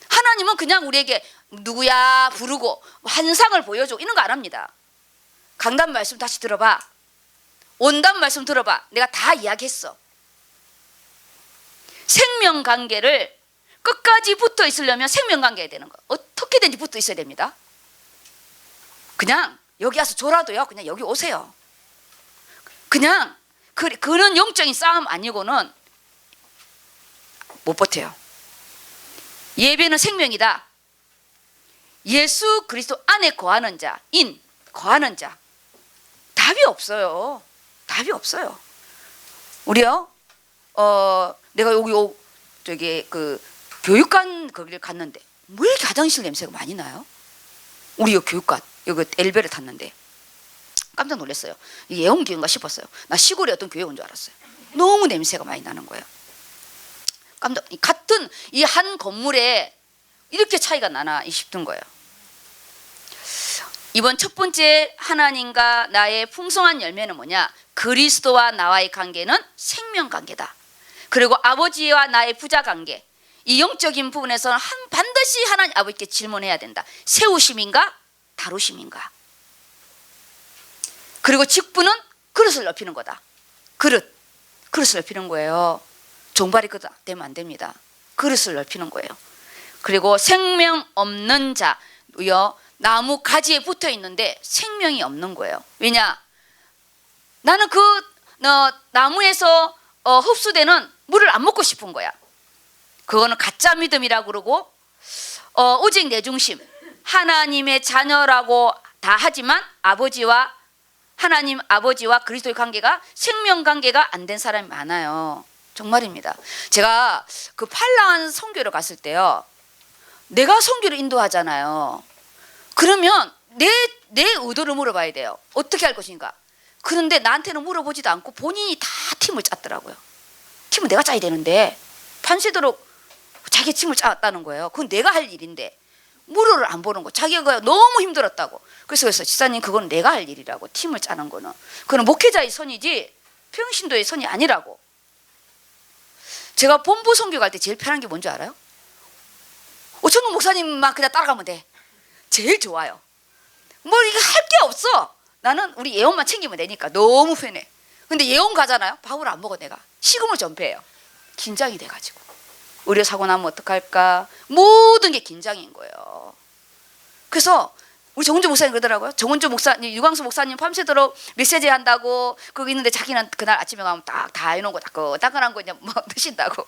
하나님은 그냥 우리에게 누구야 부르고 환상을 보여주고 이런 거 안 합니다. 강단 말씀 다시 들어봐. 온단 말씀 들어봐. 내가 다 이야기했어. 생명관계를 끝까지 붙어 있으려면 생명관계가 되는 거. 어떻게든지 붙어 있어야 됩니다. 그냥 여기 와서 졸아도요. 그냥 여기 오세요. 그냥 그런 영적인 싸움 아니고는 못 버텨요. 예배는 생명이다. 예수 그리스도 안에 거하는 자, 거하는 자. 답이 없어요. 답이 없어요. 우리요. 내가 여기 저기 그 교육관 거기를 갔는데 왜 이렇게 화장실 냄새가 많이 나요? 우리 요 교육관 여기 엘베를 탔는데 깜짝 놀랐어요. 이게 예원 교회인가 싶었어요. 나 시골에 어떤 교회 온 줄 알았어요. 너무 냄새가 많이 나는 거예요. 같은 이 한 건물에 이렇게 차이가 나나 싶은 거예요. 이번 첫 번째 하나님과 나의 풍성한 열매는 뭐냐? 그리스도와 나와의 관계는 생명관계다. 그리고 아버지와 나의 부자 관계. 이 영적인 부분에서는 반드시 하나님 아버지께 질문해야 된다. 세우심인가? 다루심인가? 그리고 직분은 그릇을 넓히는 거다. 그릇을 넓히는 거예요. 종발이 되면 안 됩니다. 그릇을 넓히는 거예요. 그리고 생명 없는 자요. 나무 가지에 붙어 있는데 생명이 없는 거예요. 왜냐? 나는 그 나무에서 흡수되는 물을 안 먹고 싶은 거야. 그거는 가짜 믿음이라고 그러고 오직 내 중심, 하나님의 자녀라고 다 하지만 하나님 아버지와 그리스도의 관계가 생명 관계가 안 된 사람이 많아요. 정말입니다. 제가 그 팔라한 선교를 갔을 때요. 내가 선교를 인도하잖아요. 그러면 내 의도를 물어봐야 돼요. 어떻게 할 것인가. 그런데 나한테는 물어보지도 않고 본인이 다 팀을 짰더라고요. 팀은 내가 짜야 되는데 밤새도록 자기 팀을 짰다는 거예요. 그건 내가 할 일인데 물어를 안 보는 거. 자기가 너무 힘들었다고. 그래서 지사님 그건 내가 할 일이라고. 팀을 짜는 거는. 그건 목회자의 선이지 평신도의 선이 아니라고. 제가 본부 선교 갈 때 제일 편한 게 뭔지 알아요? 오천동 목사님만 그냥 따라가면 돼. 제일 좋아요. 뭐 이거 할 게 없어. 나는 우리 예원만 챙기면 되니까 너무 편해. 근데 예원 가잖아요. 밥을 안 먹어 내가. 식음을 전폐해요. 긴장이 돼가지고. 의료 사고 나면 어떡할까. 모든 게 긴장인 거예요. 그래서 우리 정은주 목사님 그러더라고요. 정은주 목사님, 유광수 목사님 밤새도록 메시지 한다고 거기 있는데 자기는 그날 아침에 가면 딱 다 해놓은 거 따끈한 거 이제 뭐 드신다고.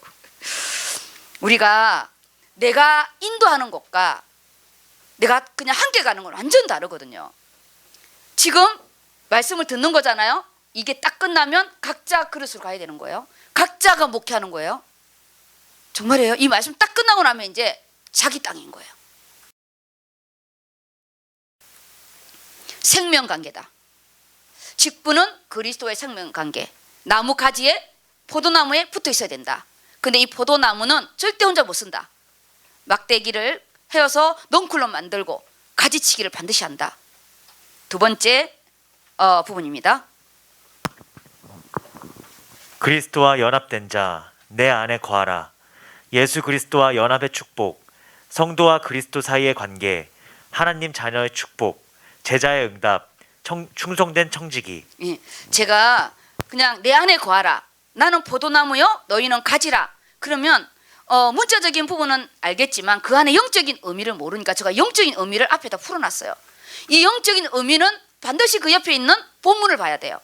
우리가 내가 인도하는 것과 내가 그냥 함께 가는 건 완전 다르거든요. 지금 말씀을 듣는 거잖아요. 이게 딱 끝나면 각자 그릇으로 가야 되는 거예요. 각자가 목회하는 거예요. 정말이에요. 이 말씀 딱 끝나고 나면 이제 자기 땅인 거예요. 생명관계다. 직분은 그리스도의 생명관계. 나무 가지에 포도나무에 붙어 있어야 된다. 근데 이 포도나무는 절대 혼자 못 쓴다. 막대기를 헤어서 넝쿨로 만들고 가지치기를 반드시 한다. 두 번째 부분입니다. 그리스도와 연합된 자 내 안에 거하라. 예수 그리스도와 연합의 축복, 성도와 그리스도 사이의 관계, 하나님 자녀의 축복, 제자의 응답, 충성된 청지기. 예, 제가 그냥 내 안에 거하라. 나는 포도나무요, 너희는 가지라. 그러면 문자적인 부분은 알겠지만 그 안에 영적인 의미를 모르니까 제가 영적인 의미를 앞에다 풀어놨어요. 이 영적인 의미는 반드시 그 옆에 있는 본문을 봐야 돼요.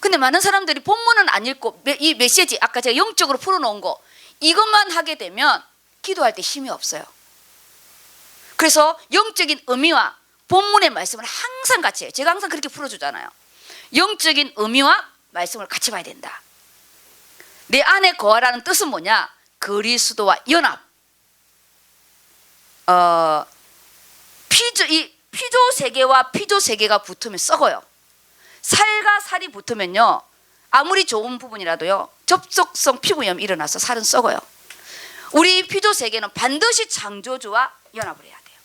근데 많은 사람들이 본문은 안 읽고 이 메시지, 아까 제가 영적으로 풀어놓은 거 이것만 하게 되면 기도할 때 힘이 없어요. 그래서 영적인 의미와 본문의 말씀을 항상 같이 해요. 제가 항상 그렇게 풀어주잖아요. 영적인 의미와 말씀을 같이 봐야 된다. 내 안에 거하라는 뜻은 뭐냐? 그리스도와 연합. 피조 세계와 피조 세계가 붙으면 썩어요. 살과 살이 붙으면요, 아무리 좋은 부분이라도요, 접촉성 피부염이 일어나서 살은 썩어요. 우리 피조 세계는 반드시 창조주와 연합을 해야 돼요.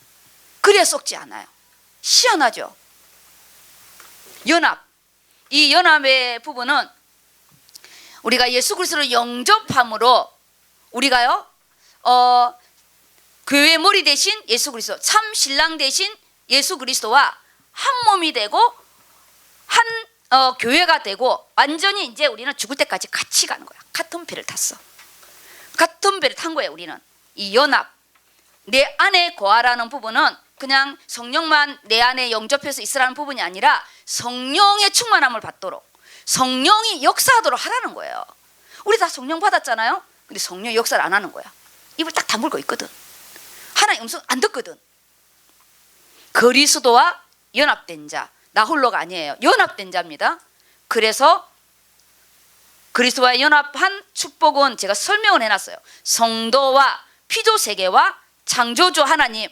그래야 썩지 않아요. 희한하죠? 연합. 이 연합의 부분은 우리가 예수 그리스도를 영접함으로 우리가요, 교회의 머리 대신 예수 그리스도, 참 신랑 대신 예수 그리스도와 한 몸이 되고 한 교회가 되고 완전히 이제 우리는 죽을 때까지 같이 가는 거야. 같은 배를 탔어. 같은 배를 탄 거예요. 우리는 이 연합. 내 안에 거하라는 부분은 그냥 성령만 내 안에 영접해서 있으라는 부분이 아니라 성령의 충만함을 받도록 성령이 역사하도록 하라는 거예요. 우리 다 성령 받았잖아요. 근데 성령 역사를 안 하는 거야. 입을 딱 다물고 있거든. 하나님 음성 안 듣거든. 그리스도와 연합된 자, 나 홀로가 아니에요. 연합된 자입니다. 그래서 그리스도와 연합한 축복은 제가 설명을 해놨어요. 성도와 피조 세계와 창조주 하나님와의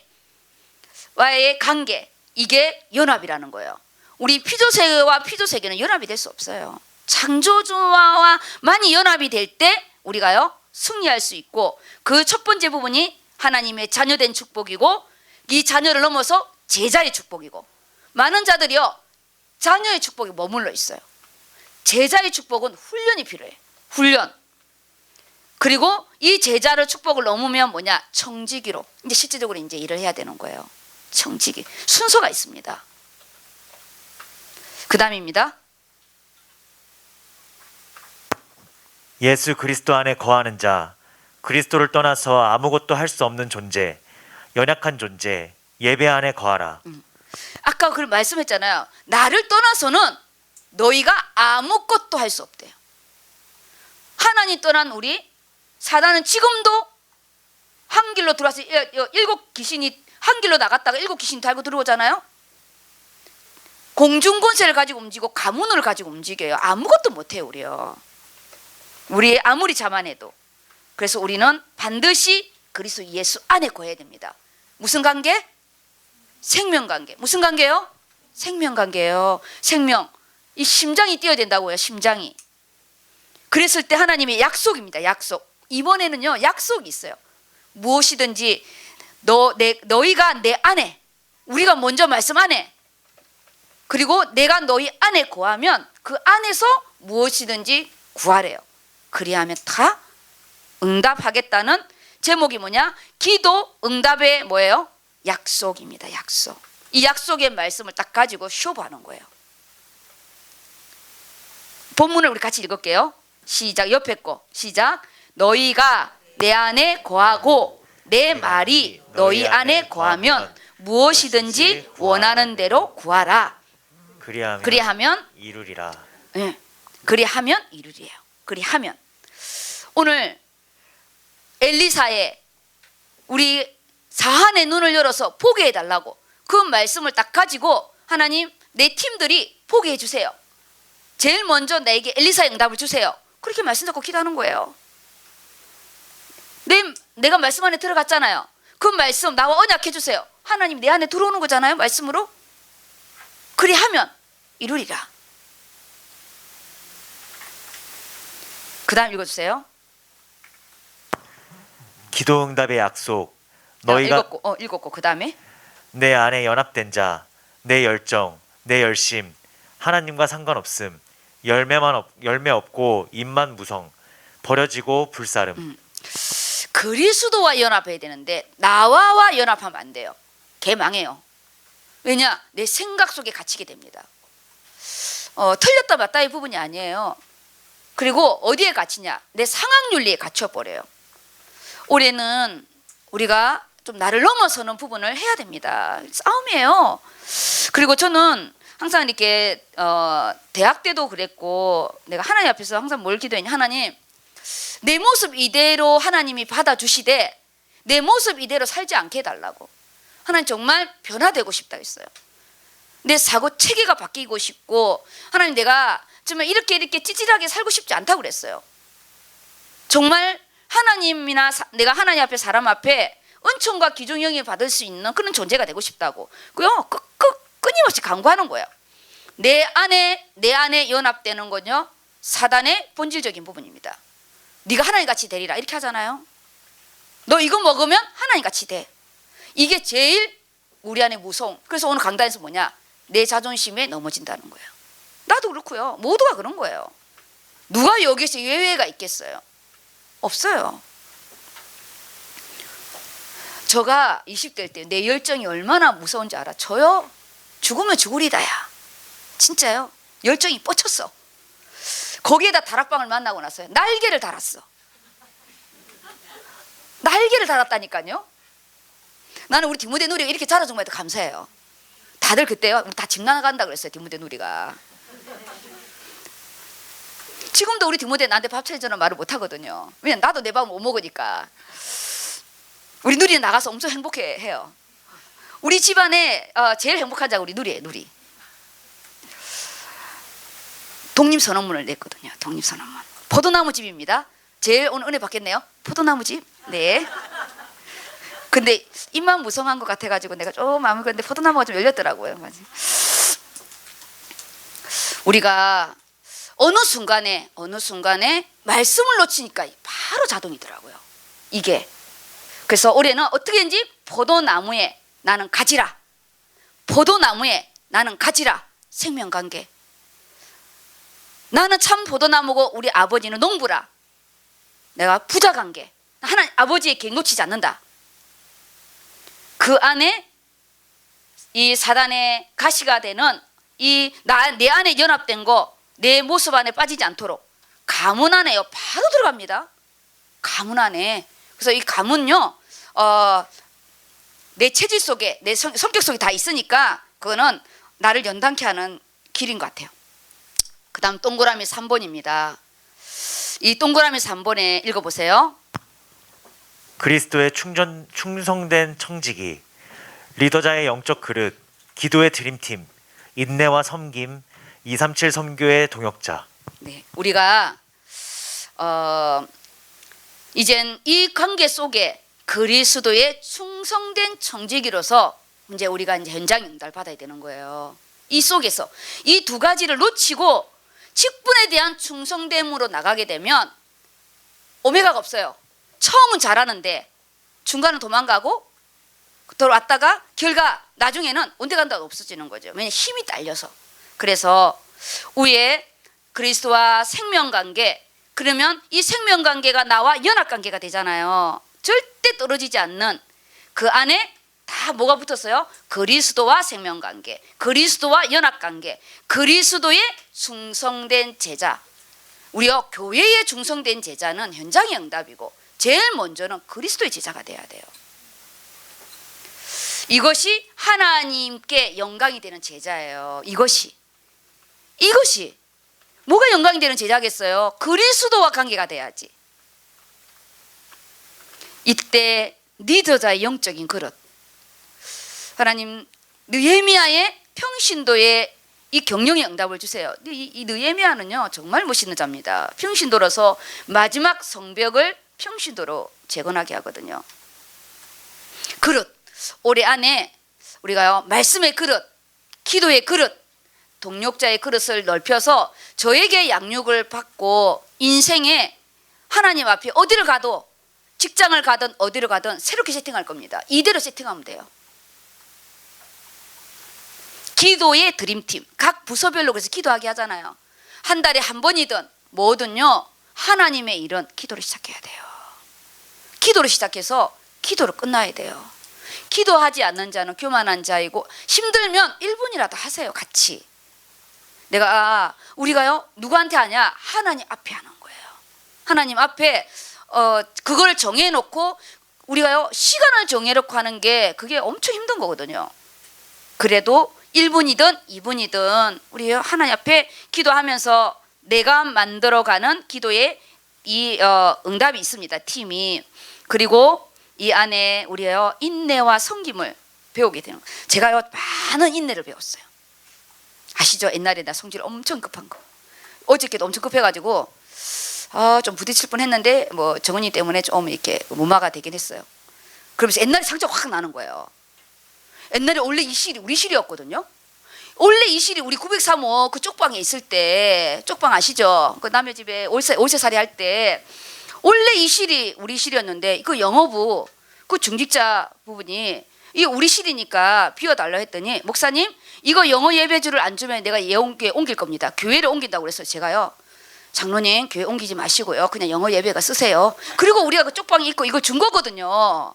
관계, 이게 연합이라는 거예요. 우리 피조 세계와 피조 세계는 연합이 될 수 없어요. 창조주와 많이 연합이 될 때 우리가요 승리할 수 있고, 그 첫 번째 부분이 하나님의 자녀된 축복이고, 이 자녀를 넘어서 제자의 축복이고, 많은 자들이요 자녀의 축복에 머물러 있어요. 제자의 축복은 훈련이 필요해. 훈련. 그리고 이 제자를 축복을 넘으면 뭐냐? 청지기로 이제 실제적으로 이제 일을 해야 되는 거예요. 청지기 순서가 있습니다. 그 다음입니다. 예수 그리스도 안에 거하는 자, 그리스도를 떠나서 아무것도 할 수 없는 존재, 연약한 존재, 예배 안에 거하라. 아까 그 말씀했잖아요. 나를 떠나서는 너희가 아무것도 할 수 없대요. 하나님 떠난 우리 사단은 지금도 한 길로 들어와서 일곱 귀신이 한 길로 나갔다가 일곱 귀신이 달고 들어오잖아요. 공중권세를 가지고 움직이고 가문을 가지고 움직여요. 아무것도 못해요. 우리 아무리 자만해도. 그래서 우리는 반드시 그리스도 예수 안에 거해야 됩니다. 무슨 관계? 생명관계. 무슨 관계요? 생명관계예요. 생명. 이 심장이 뛰어야 된다고요. 심장이. 그랬을 때 하나님의 약속입니다. 약속. 이번에는요 약속이 있어요. 무엇이든지 너희가 내 안에, 우리가 먼저 말씀 안에, 그리고 내가 너희 안에 거하면 그 안에서 무엇이든지 구하래요. 그리하면 다 응답하겠다는 제목이 뭐냐? 기도 응답의 뭐예요? 약속입니다. 약속. 이 약속의 말씀을 딱 가지고 쇼부하는 거예요. 본문을 우리 같이 읽을게요. 시작. 옆에 거 시작. 너희가 내 안에 거하고 내 말이 너희 안에 거하면 무엇이든지 원하는 대로 구하라. 그리하면 이루리라. 네. 그리하면 이루리에요. 그리하면. 오늘 엘리사의 우리 사한의 눈을 열어서 보게 해달라고 그 말씀을 딱 가지고 하나님 내 팀들이 보게 해주세요. 제일 먼저 나에게 엘리사의 응답을 주세요. 그렇게 말씀 듣고 기도하는 거예요. 내가 말씀 안에 들어갔잖아요. 그 말씀 나와 언약해 주세요. 하나님 내 안에 들어오는 거잖아요. 말씀으로. 그리하면 이루리라. 그 다음 읽어주세요. 기도 응답의 약속. 너희가 읽었고 그 다음에 내 안에 연합된 자, 내 열정, 내 열심, 하나님과 상관없음, 열매 없고 입만 무성, 버려지고 불사름. 그리스도와 연합해야 되는데 나와 연합하면 안 돼요. 걔 망해요. 왜냐? 내 생각 속에 갇히게 됩니다. 틀렸다 맞다의 부분이 아니에요. 그리고 어디에 갇히냐? 내 상황윤리에 갇혀버려요. 올해는 우리가 좀 나를 넘어서는 부분을 해야 됩니다. 싸움이에요. 그리고 저는 항상 이렇게 대학 때도 그랬고 내가 하나님 앞에서 항상 뭘 기도했냐? 하나님, 내 모습 이대로 하나님이 받아주시되 내 모습 이대로 살지 않게 해달라고. 하나님 정말 변화되고 싶다 했어요. 내 사고 체계가 바뀌고 싶고 하나님 내가 정말 이렇게 찌질하게 살고 싶지 않다고 그랬어요. 정말 하나님이나 내가 하나님 앞에 사람 앞에 은총과 기중영이 받을 수 있는 그런 존재가 되고 싶다고. 그요 끊임없이 강구하는 거예요. 내 안에 연합되는 건요 사단의 본질적인 부분입니다. 네가 하나님 같이 되리라 이렇게 하잖아요. 너 이거 먹으면 하나님 같이 돼. 이게 제일 우리 안에 무서운. 그래서 오늘 강단에서 뭐냐? 내 자존심에 넘어진다는 거예요. 나도 그렇고요. 모두가 그런 거예요. 누가 여기서 예외가 있겠어요? 없어요. 저가 20대일 때 내 열정이 얼마나 무서운지 알아? 저요? 죽으면 죽으리다야. 진짜요? 열정이 뻗쳤어. 거기에다 다락방을 만나고 나서요. 날개를 달았어. 날개를 달았다니까요. 나는 우리 디모데 누리가 이렇게 자라준 거에도 감사해요. 다들 그때요. 다 집 나간다 그랬어요. 디모데 누리가. 지금도 우리 디모데 나한테 밥 차리자는 말을 못 하거든요. 왜냐면 나도 내 밥을 못 먹으니까. 우리 누리는 나가서 엄청 행복해해요. 우리 집안에 제일 행복한 자가 우리 누리예요. 누리. 독립선언문을 냈거든요. 독립선언문. 포도나무 집입니다. 제일 오늘 은혜 받겠네요. 포도나무 집. 네. 근데 입만 무성한 것 같아가지고 내가 좀 마음을 그랬는데 포도나무가 좀 열렸더라고요. 우리가 어느 순간에 말씀을 놓치니까 바로 자동이더라고요. 이게. 그래서 올해는 어떻게든지 포도나무에 나는 가지라. 포도나무에 나는 가지라. 생명관계. 나는 참 포도나무고 우리 아버지는 농부라. 내가 부자관계. 하나님 아버지의 계획 놓치지 않는다. 그 안에 이 사단의 가시가 되는 내 안에 연합된 거 내 모습 안에 빠지지 않도록 가문 안에요. 바로 들어갑니다. 가문 안에. 그래서 이 가문요 내 체질 속에 내 성격 속에 다 있으니까 그거는 나를 연단케 하는 길인 것 같아요. 그 다음 동그라미 3번입니다. 이 동그라미 3번에 읽어보세요. 그리스도의 충성된 청지기, 리더자의 영적 그릇, 기도의 드림팀, 인내와 섬김, 237 선교의 동역자. 네, 우리가 이젠 이 관계 속에 그리스도의 충성된 청지기로서 이제 우리가 이제 현장 연달 받아야 되는 거예요. 이 속에서 이 두 가지를 놓치고 직분에 대한 충성됨으로 나가게 되면 오메가가 없어요. 처음은 잘하는데 중간은 도망가고 돌아왔다가 결과 나중에는 온데간다가 없어지는 거죠. 왜냐하면 힘이 딸려서. 그래서 위에 그리스도와 생명관계, 그러면 이 생명관계가 나와 연합관계가 되잖아요. 절대 떨어지지 않는 그 안에 다 뭐가 붙었어요? 그리스도와 생명관계, 그리스도와 연합관계, 그리스도의 충성된 제자. 우리가 교회의 충성된 제자는 현장의 응답이고 제일 먼저는 그리스도의 제자가 돼야 돼요. 이것이 하나님께 영광이 되는 제자예요. 이것이 뭐가 영광이 되는 제자겠어요? 그리스도와 관계가 돼야지. 이때 리더자의 영적인 그릇. 하나님 느헤미야의 평신도의 이 경영의 응답을 주세요. 이 느헤미야는요 정말 멋있는 자입니다. 평신도로서 마지막 성벽을 평신도로 재건하게 하거든요. 그릇. 올해 안에 우리가요 말씀의 그릇, 기도의 그릇, 동력자의 그릇을 넓혀서 저에게 양육을 받고 인생에 하나님 앞에 어디를 가도 직장을 가든 어디를 가든 새롭게 세팅할 겁니다. 이대로 세팅하면 돼요. 기도의 드림팀, 각 부서별로 그래서 기도하게 하잖아요. 한 달에 한 번이든 뭐든요 하나님의 일은 기도를 시작해야 돼요. 기도를 시작해서 기도로 끝나야 돼요. 기도하지 않는 자는 교만한 자이고 힘들면 1분이라도 하세요. 같이. 우리가요 누구한테 하냐? 하나님 앞에 하는 거예요. 하나님 앞에 그걸 정해놓고 우리가요 시간을 정해놓고 하는 게 그게 엄청 힘든 거거든요. 그래도 1분이든 2분이든 우리 하나님 앞에 기도하면서 내가 만들어가는 기도에 이 응답이 있습니다. 팀이. 그리고 이 안에 우리요 인내와 섬김을 배우게 되는 거예요. 제가요 많은 인내를 배웠어요. 아시죠? 옛날에 나 성질 엄청 급한 거. 어저께도 엄청 급해가지고 좀 부딪힐 뻔했는데 뭐 정은이 때문에 좀 이렇게 무마가 되긴 했어요. 그러면서 옛날에 상처가 확 나는 거예요. 옛날에 원래 이 실이 우리 실이었거든요. 원래 이 실이 우리 903호 그 쪽방에 있을 때, 쪽방 아시죠? 그 남의 집에 월세살이 할 때 원래 이 실이 우리 실이었는데 그 영어부 그 중직자 부분이 이 우리 실이니까 비워달라 했더니 목사님 이거 영어 예배주를 안 주면 내가 예원교회 옮길 겁니다. 교회를 옮긴다고 그랬어요. 제가요 장로님 교회 옮기지 마시고요 그냥 영어 예배가 쓰세요. 그리고 우리가 그 쪽방에 있고 이거 준 거거든요.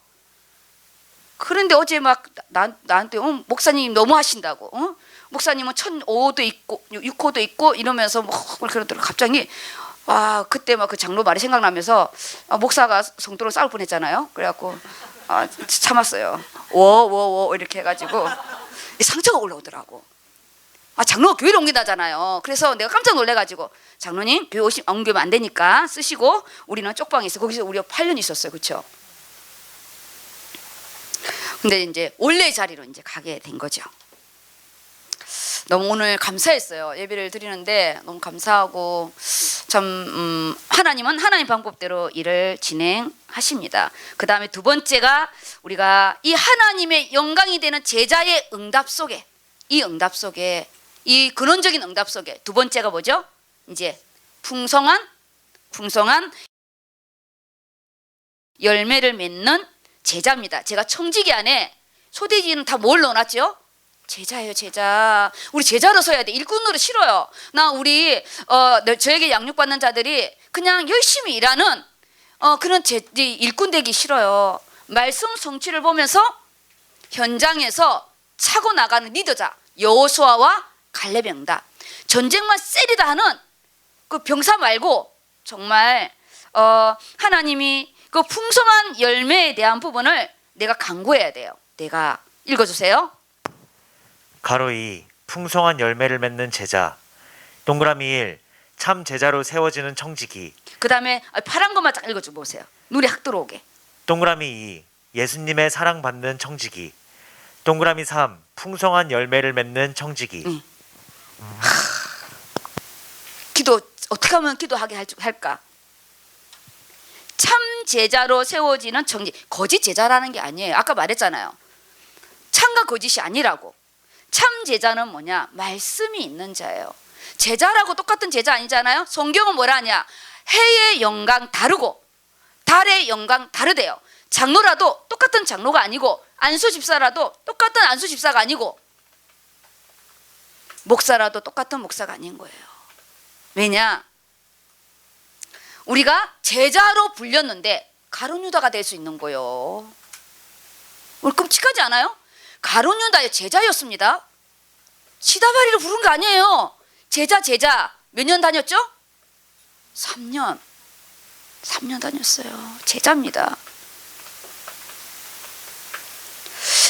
그런데 어제 막 나한테 목사님 너무 하신다고 목사님은 1005도 있고 6호도 있고 이러면서 뭐 그러더라고. 갑자기 그때 막 그 장로 말이 생각나면서 목사가 성도로 싸울 뻔했잖아요. 그래갖고 참았어요. 워 이렇게 해가지고 상처가 올라오더라고. 장로가 교회를 옮긴다잖아요. 그래서 내가 깜짝 놀래가지고 장로님 교회 옮기면 안 되니까 쓰시고 우리는 쪽방에 있어. 거기서 우리가 8년 있었어요. 그렇죠? 근데 이제 원래 자리로 이제 가게 된 거죠. 너무 오늘 감사했어요. 예배를 드리는데 너무 감사하고 참 하나님은 하나님 방법대로 일을 진행하십니다. 그 다음에 두 번째가 우리가 이 하나님의 영광이 되는 제자의 응답 속에 이 근원적인 응답 속에 두 번째가 뭐죠? 이제 풍성한 열매를 맺는 제자입니다. 제가 청지기 안에 소돼지는 다 뭘 넣어놨죠? 제자예요, 제자. 우리 제자로 서야 돼. 일꾼으로 싫어요. 저에게 양육받는 자들이 그냥 열심히 일하는 그런 일꾼 되기 싫어요. 말씀 성취를 보면서 현장에서 차고 나가는 리더자 여호수아와 갈렙의 응답. 전쟁만 세리다 하는 그 병사 말고 정말 하나님이 그 풍성한 열매에 대한 부분을 내가 강구해야 돼요. 내가 읽어주세요. 가로 2 풍성한 열매를 맺는 제자. 동그라미 1 참 제자로 세워지는 청지기. 그 다음에 파란 것만 딱 읽어줘 보세요. 눈에 확 들어오게. 동그라미 2 예수님의 사랑받는 청지기. 동그라미 3 풍성한 열매를 맺는 청지기. 기도 어떻게 하면 기도하게 할까? 참 제자로 세워지는 청지기. 거짓 제자라는 게 아니에요. 아까 말했잖아요. 참과 거짓이 아니라고. 참 제자는 뭐냐? 말씀이 있는 자예요. 제자라고 똑같은 제자 아니잖아요. 성경은 뭐라 하냐? 해의 영광 다르고 달의 영광 다르대요. 장로라도 똑같은 장로가 아니고 안수 집사라도 똑같은 안수 집사가 아니고 목사라도 똑같은 목사가 아닌 거예요. 왜냐? 우리가 제자로 불렸는데 가룟 유다가 될 수 있는 거예요. 우리 끔찍하지 않아요? 가룟 유다의 제자였습니다. 시다바리로 부른 거 아니에요. 제자 몇 년 다녔죠? 3년 다녔어요. 제자입니다.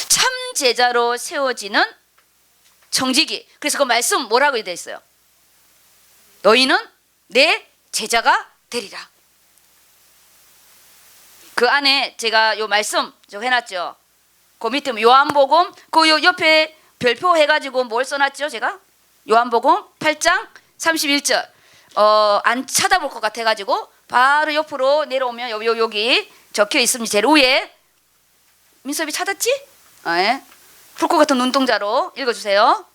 참 제자로 세워지는 청지기. 그래서 그 말씀 뭐라고 되어 있어요? 너희는 내 제자가 되리라. 그 안에 제가 요 말씀 저 해놨죠. 그 밑에 요한복음 그 요 옆에 별표 해가지고 뭘 써놨죠? 제가 요한복음 8장 31절 안 찾아볼 것 같아가지고 바로 옆으로 내려오면 여기 적혀 있습니다. 제일 위에. 민섭이 찾았지? 네. 불꽃 같은 눈동자로 읽어주세요.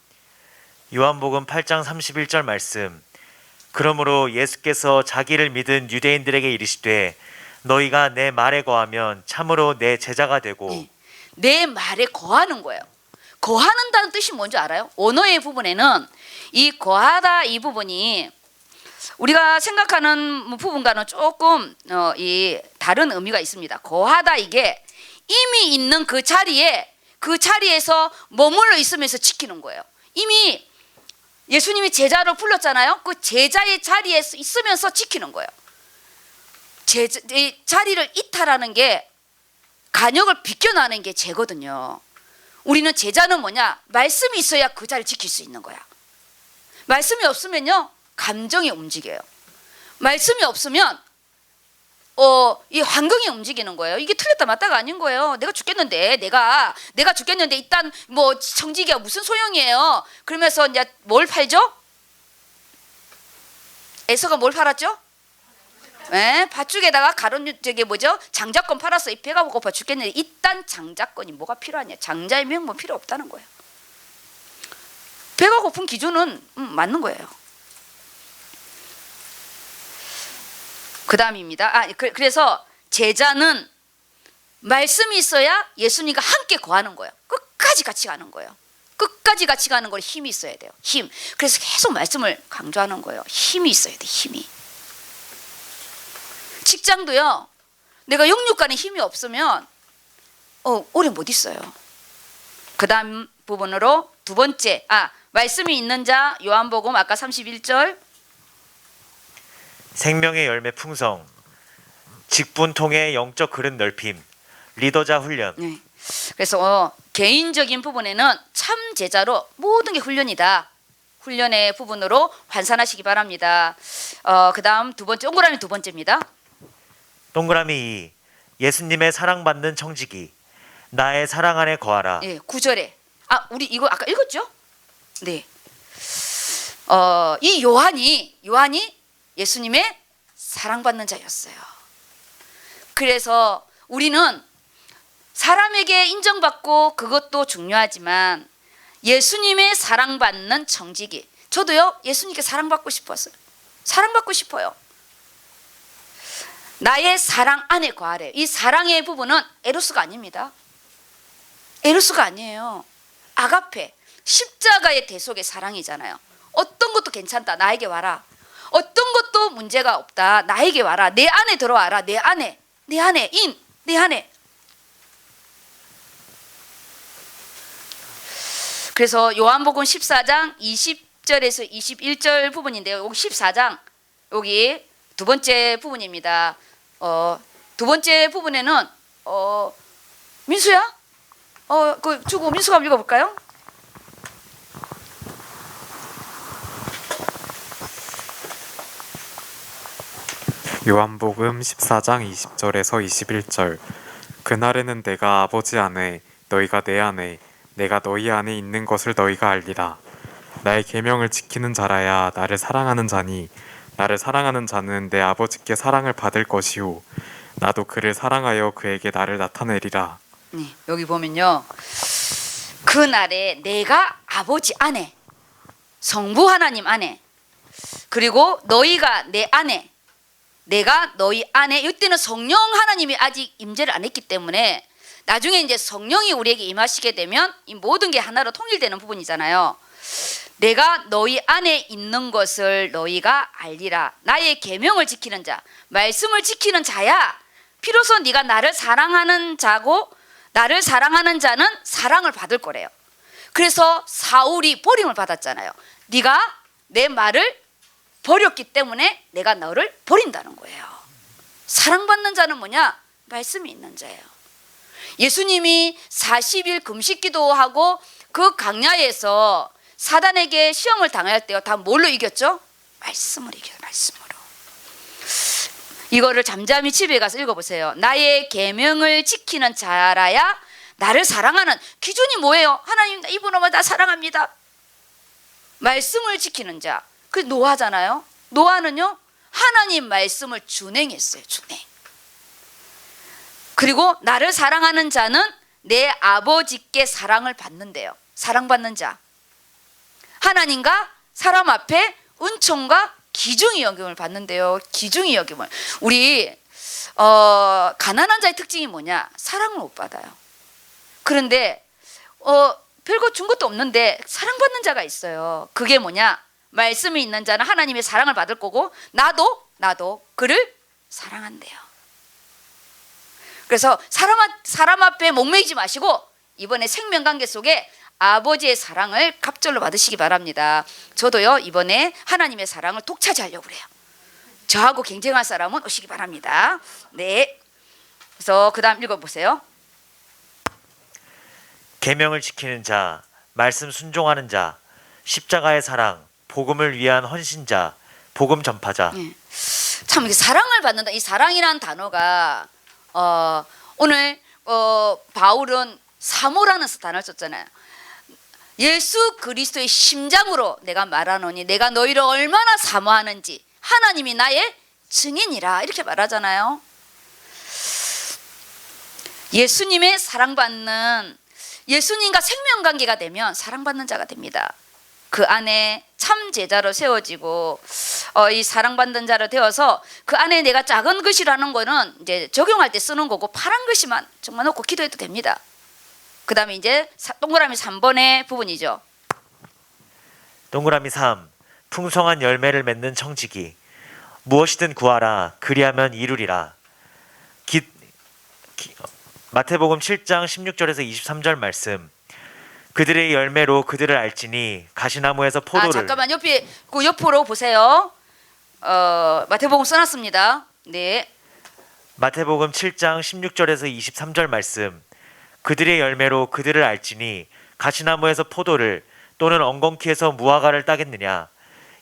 요한복음 8장 31절 말씀. 그러므로 예수께서 자기를 믿은 유대인들에게 이르시되 너희가 내 말에 거하면 참으로 내 제자가 되고. 네. 내 말에 거하는 거예요. 거하는다는 뜻이 뭔지 알아요? 언어의 부분에는 이 거하다 이 부분이 우리가 생각하는 부분과는 조금 이 다른 의미가 있습니다. 거하다 이게 이미 있는 그 자리에서 머물러 있으면서 지키는 거예요. 이미 예수님이 제자를 불렀잖아요. 그 제자의 자리에 있으면서 지키는 거예요. 자리를 이탈하는 게 간역을 비껴나는 게 죄거든요. 우리는 제자는 뭐냐? 말씀이 있어야 그 자리를 지킬 수 있는 거야. 말씀이 없으면요, 감정이 움직여요. 말씀이 없으면 이 환경이 움직이는 거예요. 이게 틀렸다 맞다가 아닌 거예요. 내가 죽겠는데 내가 죽겠는데 일단 뭐 청지기가 무슨 소용이에요? 그러면서 이제 뭘 팔죠? 에서가 뭘 팔았죠? 네, 밭죽에다가 저게 뭐죠? 장자권 팔았어. 이 배가 고파 죽겠는데 일단 장자권이 뭐가 필요하냐? 장자의 명분 필요 없다는 거예요. 배가 고픈 기준은 맞는 거예요. 그 다음입니다. 그래서 제자는 말씀이 있어야 예수님과 함께 거하는 거예요. 끝까지 같이 가는 거예요. 끝까지 같이 가는 걸 힘이 있어야 돼요. 힘. 그래서 계속 말씀을 강조하는 거예요. 힘이 있어야 돼. 힘이. 직장도요. 내가 영육간에 힘이 없으면 오래 못 있어요. 그 다음 부분으로 두 번째 말씀이 있는 자 요한복음 아까 31절 생명의 열매 풍성, 직분통의 영적 그릇 넓힘, 리더자 훈련. 네. 그래서 개인적인 부분에는 참 제자로 모든 게 훈련이다. 훈련의 부분으로 환산하시기 바랍니다. 그 다음 두 번째, 동그라미 두 번째입니다. 동그라미 2. 예수님의 사랑받는 청지기. 나의 사랑 안에 거하라. 예, 9절에 우리 이거 아까 읽었죠? 네. 이 요한이 예수님의 사랑받는 자였어요. 그래서 우리는 사람에게 인정받고 그것도 중요하지만 예수님의 사랑받는 청지기. 저도요, 예수님께 사랑받고 싶었어요. 사랑받고 싶어요. 나의 사랑 안에 거하래. 이 사랑의 부분은 에로스가 아닙니다. 에로스가 아니에요. 아가페, 십자가의 대속의 사랑이잖아요. 어떤 것도 괜찮다. 나에게 와라. 어떤 것도 문제가 없다. 나에게 와라. 내 안에 들어와라. 내 안에. 내 안에. 그래서 요한복음 14장 20절에서 21절 부분인데요. 여기 14장 여기 두 번째 부분입니다. 두 번째 부분에는 민수야? 그 주고 민수가 한번 읽어볼까요? 요한복음 14장 20절에서 21절. 그날에는 내가 아버지 안에 너희가 내 안에 내가 너희 안에 있는 것을 너희가 알리라. 나의 계명을 지키는 자라야 나를 사랑하는 자니 나를 사랑하는 자는 내 아버지께 사랑을 받을 것이요 나도 그를 사랑하여 그에게 나를 나타내리라. 네, 여기 보면요. 그날에 내가 아버지 안에 성부 하나님 안에 그리고 너희가 내 안에 내가 너희 안에 이때는 성령 하나님이 아직 임재를 안 했기 때문에 나중에 이제 성령이 우리에게 임하시게 되면 이 모든 게 하나로 통일되는 부분이잖아요. 내가 너희 안에 있는 것을 너희가 알리라. 나의 계명을 지키는 자, 말씀을 지키는 자야 비로소 네가 나를 사랑하는 자고 나를 사랑하는 자는 사랑을 받을 거래요. 그래서 사울이 버림을 받았잖아요. 네가 내 말을 버렸기 때문에 내가 너를 버린다는 거예요. 사랑받는 자는 뭐냐? 말씀이 있는 자예요. 예수님이 40일 금식 기도하고 그 광야에서 사단에게 시험을 당할 때요. 다 뭘로 이겼죠? 말씀으로 이겨요. 말씀으로. 이거를 잠잠히 집에 가서 읽어보세요. 나의 계명을 지키는 자라야 나를 사랑하는 기준이 뭐예요? 하나님 이분은 나 사랑합니다. 말씀을 지키는 자. 그 노아잖아요. 노아는요 하나님 말씀을 준행했어요. 준행. 그리고 나를 사랑하는 자는 내 아버지께 사랑을 받는데요. 사랑받는 자. 하나님과 사람 앞에 은총과 기중의 여김을 받는데요. 기중의 여김을. 우리 가난한 자의 특징이 뭐냐? 사랑을 못 받아요. 그런데 별거 준 것도 없는데 사랑받는 자가 있어요. 그게 뭐냐? 말씀이 있는 자는 하나님의 사랑을 받을 거고 나도 그를 사랑한대요. 그래서 사람 앞에 목매이지 마시고 이번에 생명관계 속에 아버지의 사랑을 갑절로 받으시기 바랍니다. 저도요 이번에 하나님의 사랑을 독차지하려고 그래요. 저하고 경쟁할 사람은 오시기 바랍니다. 네. 그래서 그 다음 읽어보세요. 계명을 지키는 자, 말씀 순종하는 자, 십자가의 사랑, 복음을 위한 헌신자, 복음 전파자. 네. 참 이게 사랑을 받는다. 이 사랑이라는 단어가 오늘 바울은 사모라는 단어를 썼잖아요. 예수 그리스도의 심장으로 내가 말하노니 내가 너희를 얼마나 사모하는지 하나님이 나의 증인이라 이렇게 말하잖아요. 예수님의 사랑받는 예수님과 생명관계가 되면 사랑받는 자가 됩니다. 그 안에 참 제자로 세워지고 이 사랑받는 자로 되어서 그 안에 내가 작은 글씨라는 거는 이제 적용할 때 쓰는 거고 파란 글씨만 정말 놓고 기도해도 됩니다. 그 다음에 이제 동그라미 3번의 부분이죠. 동그라미 3. 풍성한 열매를 맺는 청지기. 무엇이든 구하라. 그리하면 이루리라. 마태복음 7장 16절에서 23절 말씀. 그들의 열매로 그들을 알지니 가시나무에서 포도를. 잠깐만 옆에 그 옆으로 보세요. 마태복음 써놨습니다. 네. 마태복음 7장 16절에서 23절 말씀. 그들의 열매로 그들을 알지니 가시나무에서 포도를 또는 엉겅퀴에서 무화과를 따겠느냐.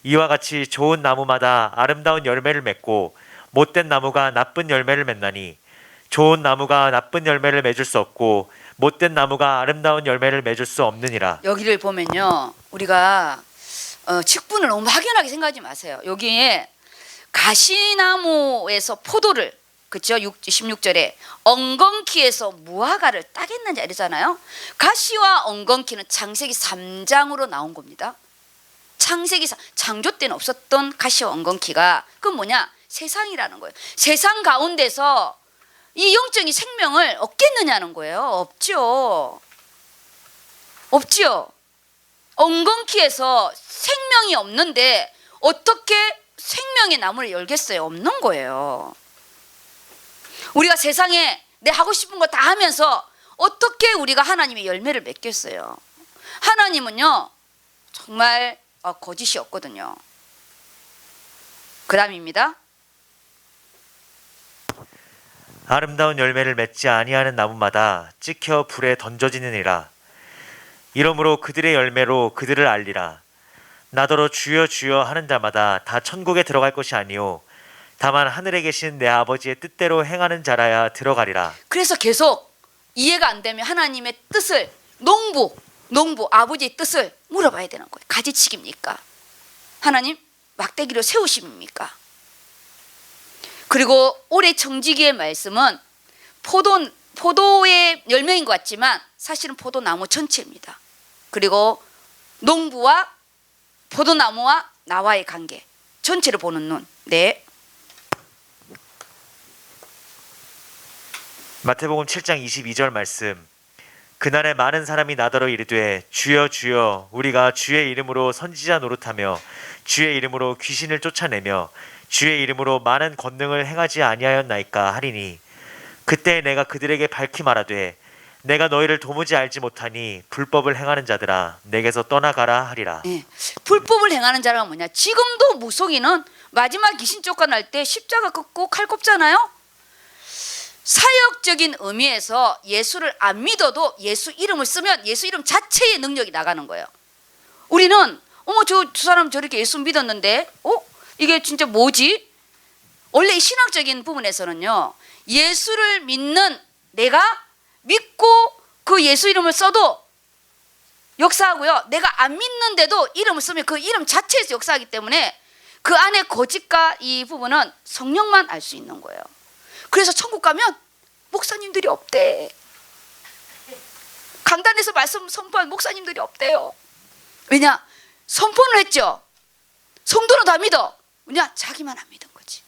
이와 같이 좋은 나무마다 아름다운 열매를 맺고 못된 나무가 나쁜 열매를 맺나니 좋은 나무가 나쁜 열매를 맺을 수 없고 못된 나무가 아름다운 열매를 맺을 수 없느니라. 여기를 보면요, 우리가 직분을 너무 막연하게 생각하지 마세요. 여기에 가시나무에서 포도를, 그렇죠? 16절에 엉겅퀴에서 무화과를 따겠느냐 이러잖아요. 가시와 엉겅퀴는 창세기 3장으로 나온 겁니다. 창세기 창조 때는 없었던 가시와 엉겅퀴가 그건 뭐냐? 세상이라는 거예요. 세상 가운데서 이 영적인 생명을 얻겠느냐는 거예요. 없죠. 엉겅퀴에서 생명이 없는데 어떻게 생명의 나무를 열겠어요? 없는 거예요. 우리가 세상에 내 하고 싶은 거 다 하면서 어떻게 우리가 하나님의 열매를 맺겠어요? 하나님은요 정말 거짓이 없거든요. 그 다음입니다. 아름다운 열매를 맺지 아니하는 나무마다 찍혀 불에 던져지느니라. 이러므로 그들의 열매로 그들을 알리라. 나더러 주여 주여 하는 자마다 다 천국에 들어갈 것이 아니요 다만 하늘에 계신 내 아버지의 뜻대로 행하는 자라야 들어가리라. 그래서 계속 이해가 안 되면 하나님의 뜻을 농부 아버지의 뜻을 물어봐야 되는 거예요. 가지치기입니까? 하나님 막대기로 세우심입니까? 그리고 올해 청지기의 말씀은 포도의 열매인 것 같지만 사실은 포도나무 전체입니다. 그리고 농부와 포도나무와 나와의 관계 전체를 보는 눈. 네. 마태복음 7장 22절 말씀. 그날에 많은 사람이 나더러 이르되 주여 주여 우리가 주의 이름으로 선지자 노릇하며 주의 이름으로 귀신을 쫓아내며 주의 이름으로 많은 권능을 행하지 아니하였나이까 하리니 그때 내가 그들에게 밝히 말하되 내가 너희를 도무지 알지 못하니 불법을 행하는 자들아 내게서 떠나가라 하리라. 네. 불법을 행하는 자가 뭐냐? 지금도 무속인은 마지막 귀신 쫓아날 때 십자가 긋고 칼 꼽잖아요. 사역적인 의미에서 예수를 안 믿어도 예수 이름을 쓰면 예수 이름 자체의 능력이 나가는 거예요. 우리는 저 사람 저렇게 예수 믿었는데 이게 진짜 뭐지? 원래 이 신학적인 부분에서는요, 예수를 믿는 내가 믿고 그 예수 이름을 써도 역사하고요, 내가 안 믿는데도 이름을 쓰면 그 이름 자체에서 역사하기 때문에 그 안에 거짓과 이 부분은 성령만 알 수 있는 거예요. 그래서 천국 가면 목사님들이 없대. 강단에서 말씀 선포한 목사님들이 없대요. 왜냐? 선포는 했죠. 성도는 다 믿어. 왜냐? 자기만 안 믿은 거지.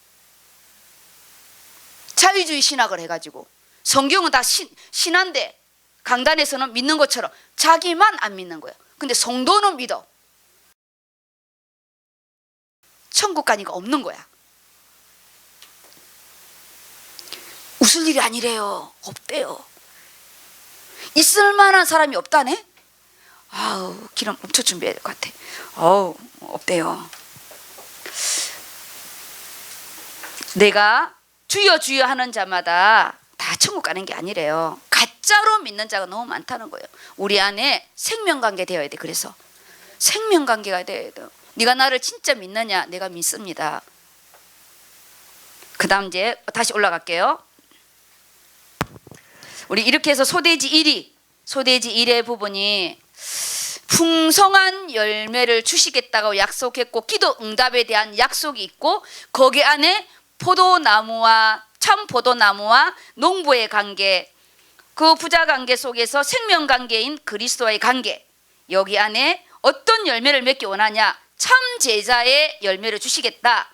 자유주의 신학을 해가지고 성경은 다 신한데 강단에서는 믿는 것처럼 자기만 안 믿는 거예요. 근데 성도는 믿어. 천국 가니까 없는 거야. 웃을 일이 아니래요. 없대요. 있을 만한 사람이 없다네? 아우, 기름 엄청 준비해야 될 것 같아. 없대요. 내가 주여 주여 하는 자마다 다 천국 가는 게 아니래요. 가짜로 믿는 자가 너무 많다는 거예요. 우리 안에 생명관계 되어야 돼. 그래서 생명관계가 되어야 돼. 네가 나를 진짜 믿느냐? 내가 믿습니다. 그 다음 이제 다시 올라갈게요. 우리 이렇게 해서 소돼지 1의 부분이 풍성한 열매를 주시겠다고 약속했고 기도 응답에 대한 약속이 있고 거기 안에 포도나무와 참 포도나무와 농부의 관계, 그 부자 관계 속에서 생명 관계인 그리스도와의 관계, 여기 안에 어떤 열매를 맺기 원하냐? 참 제자의 열매를 주시겠다.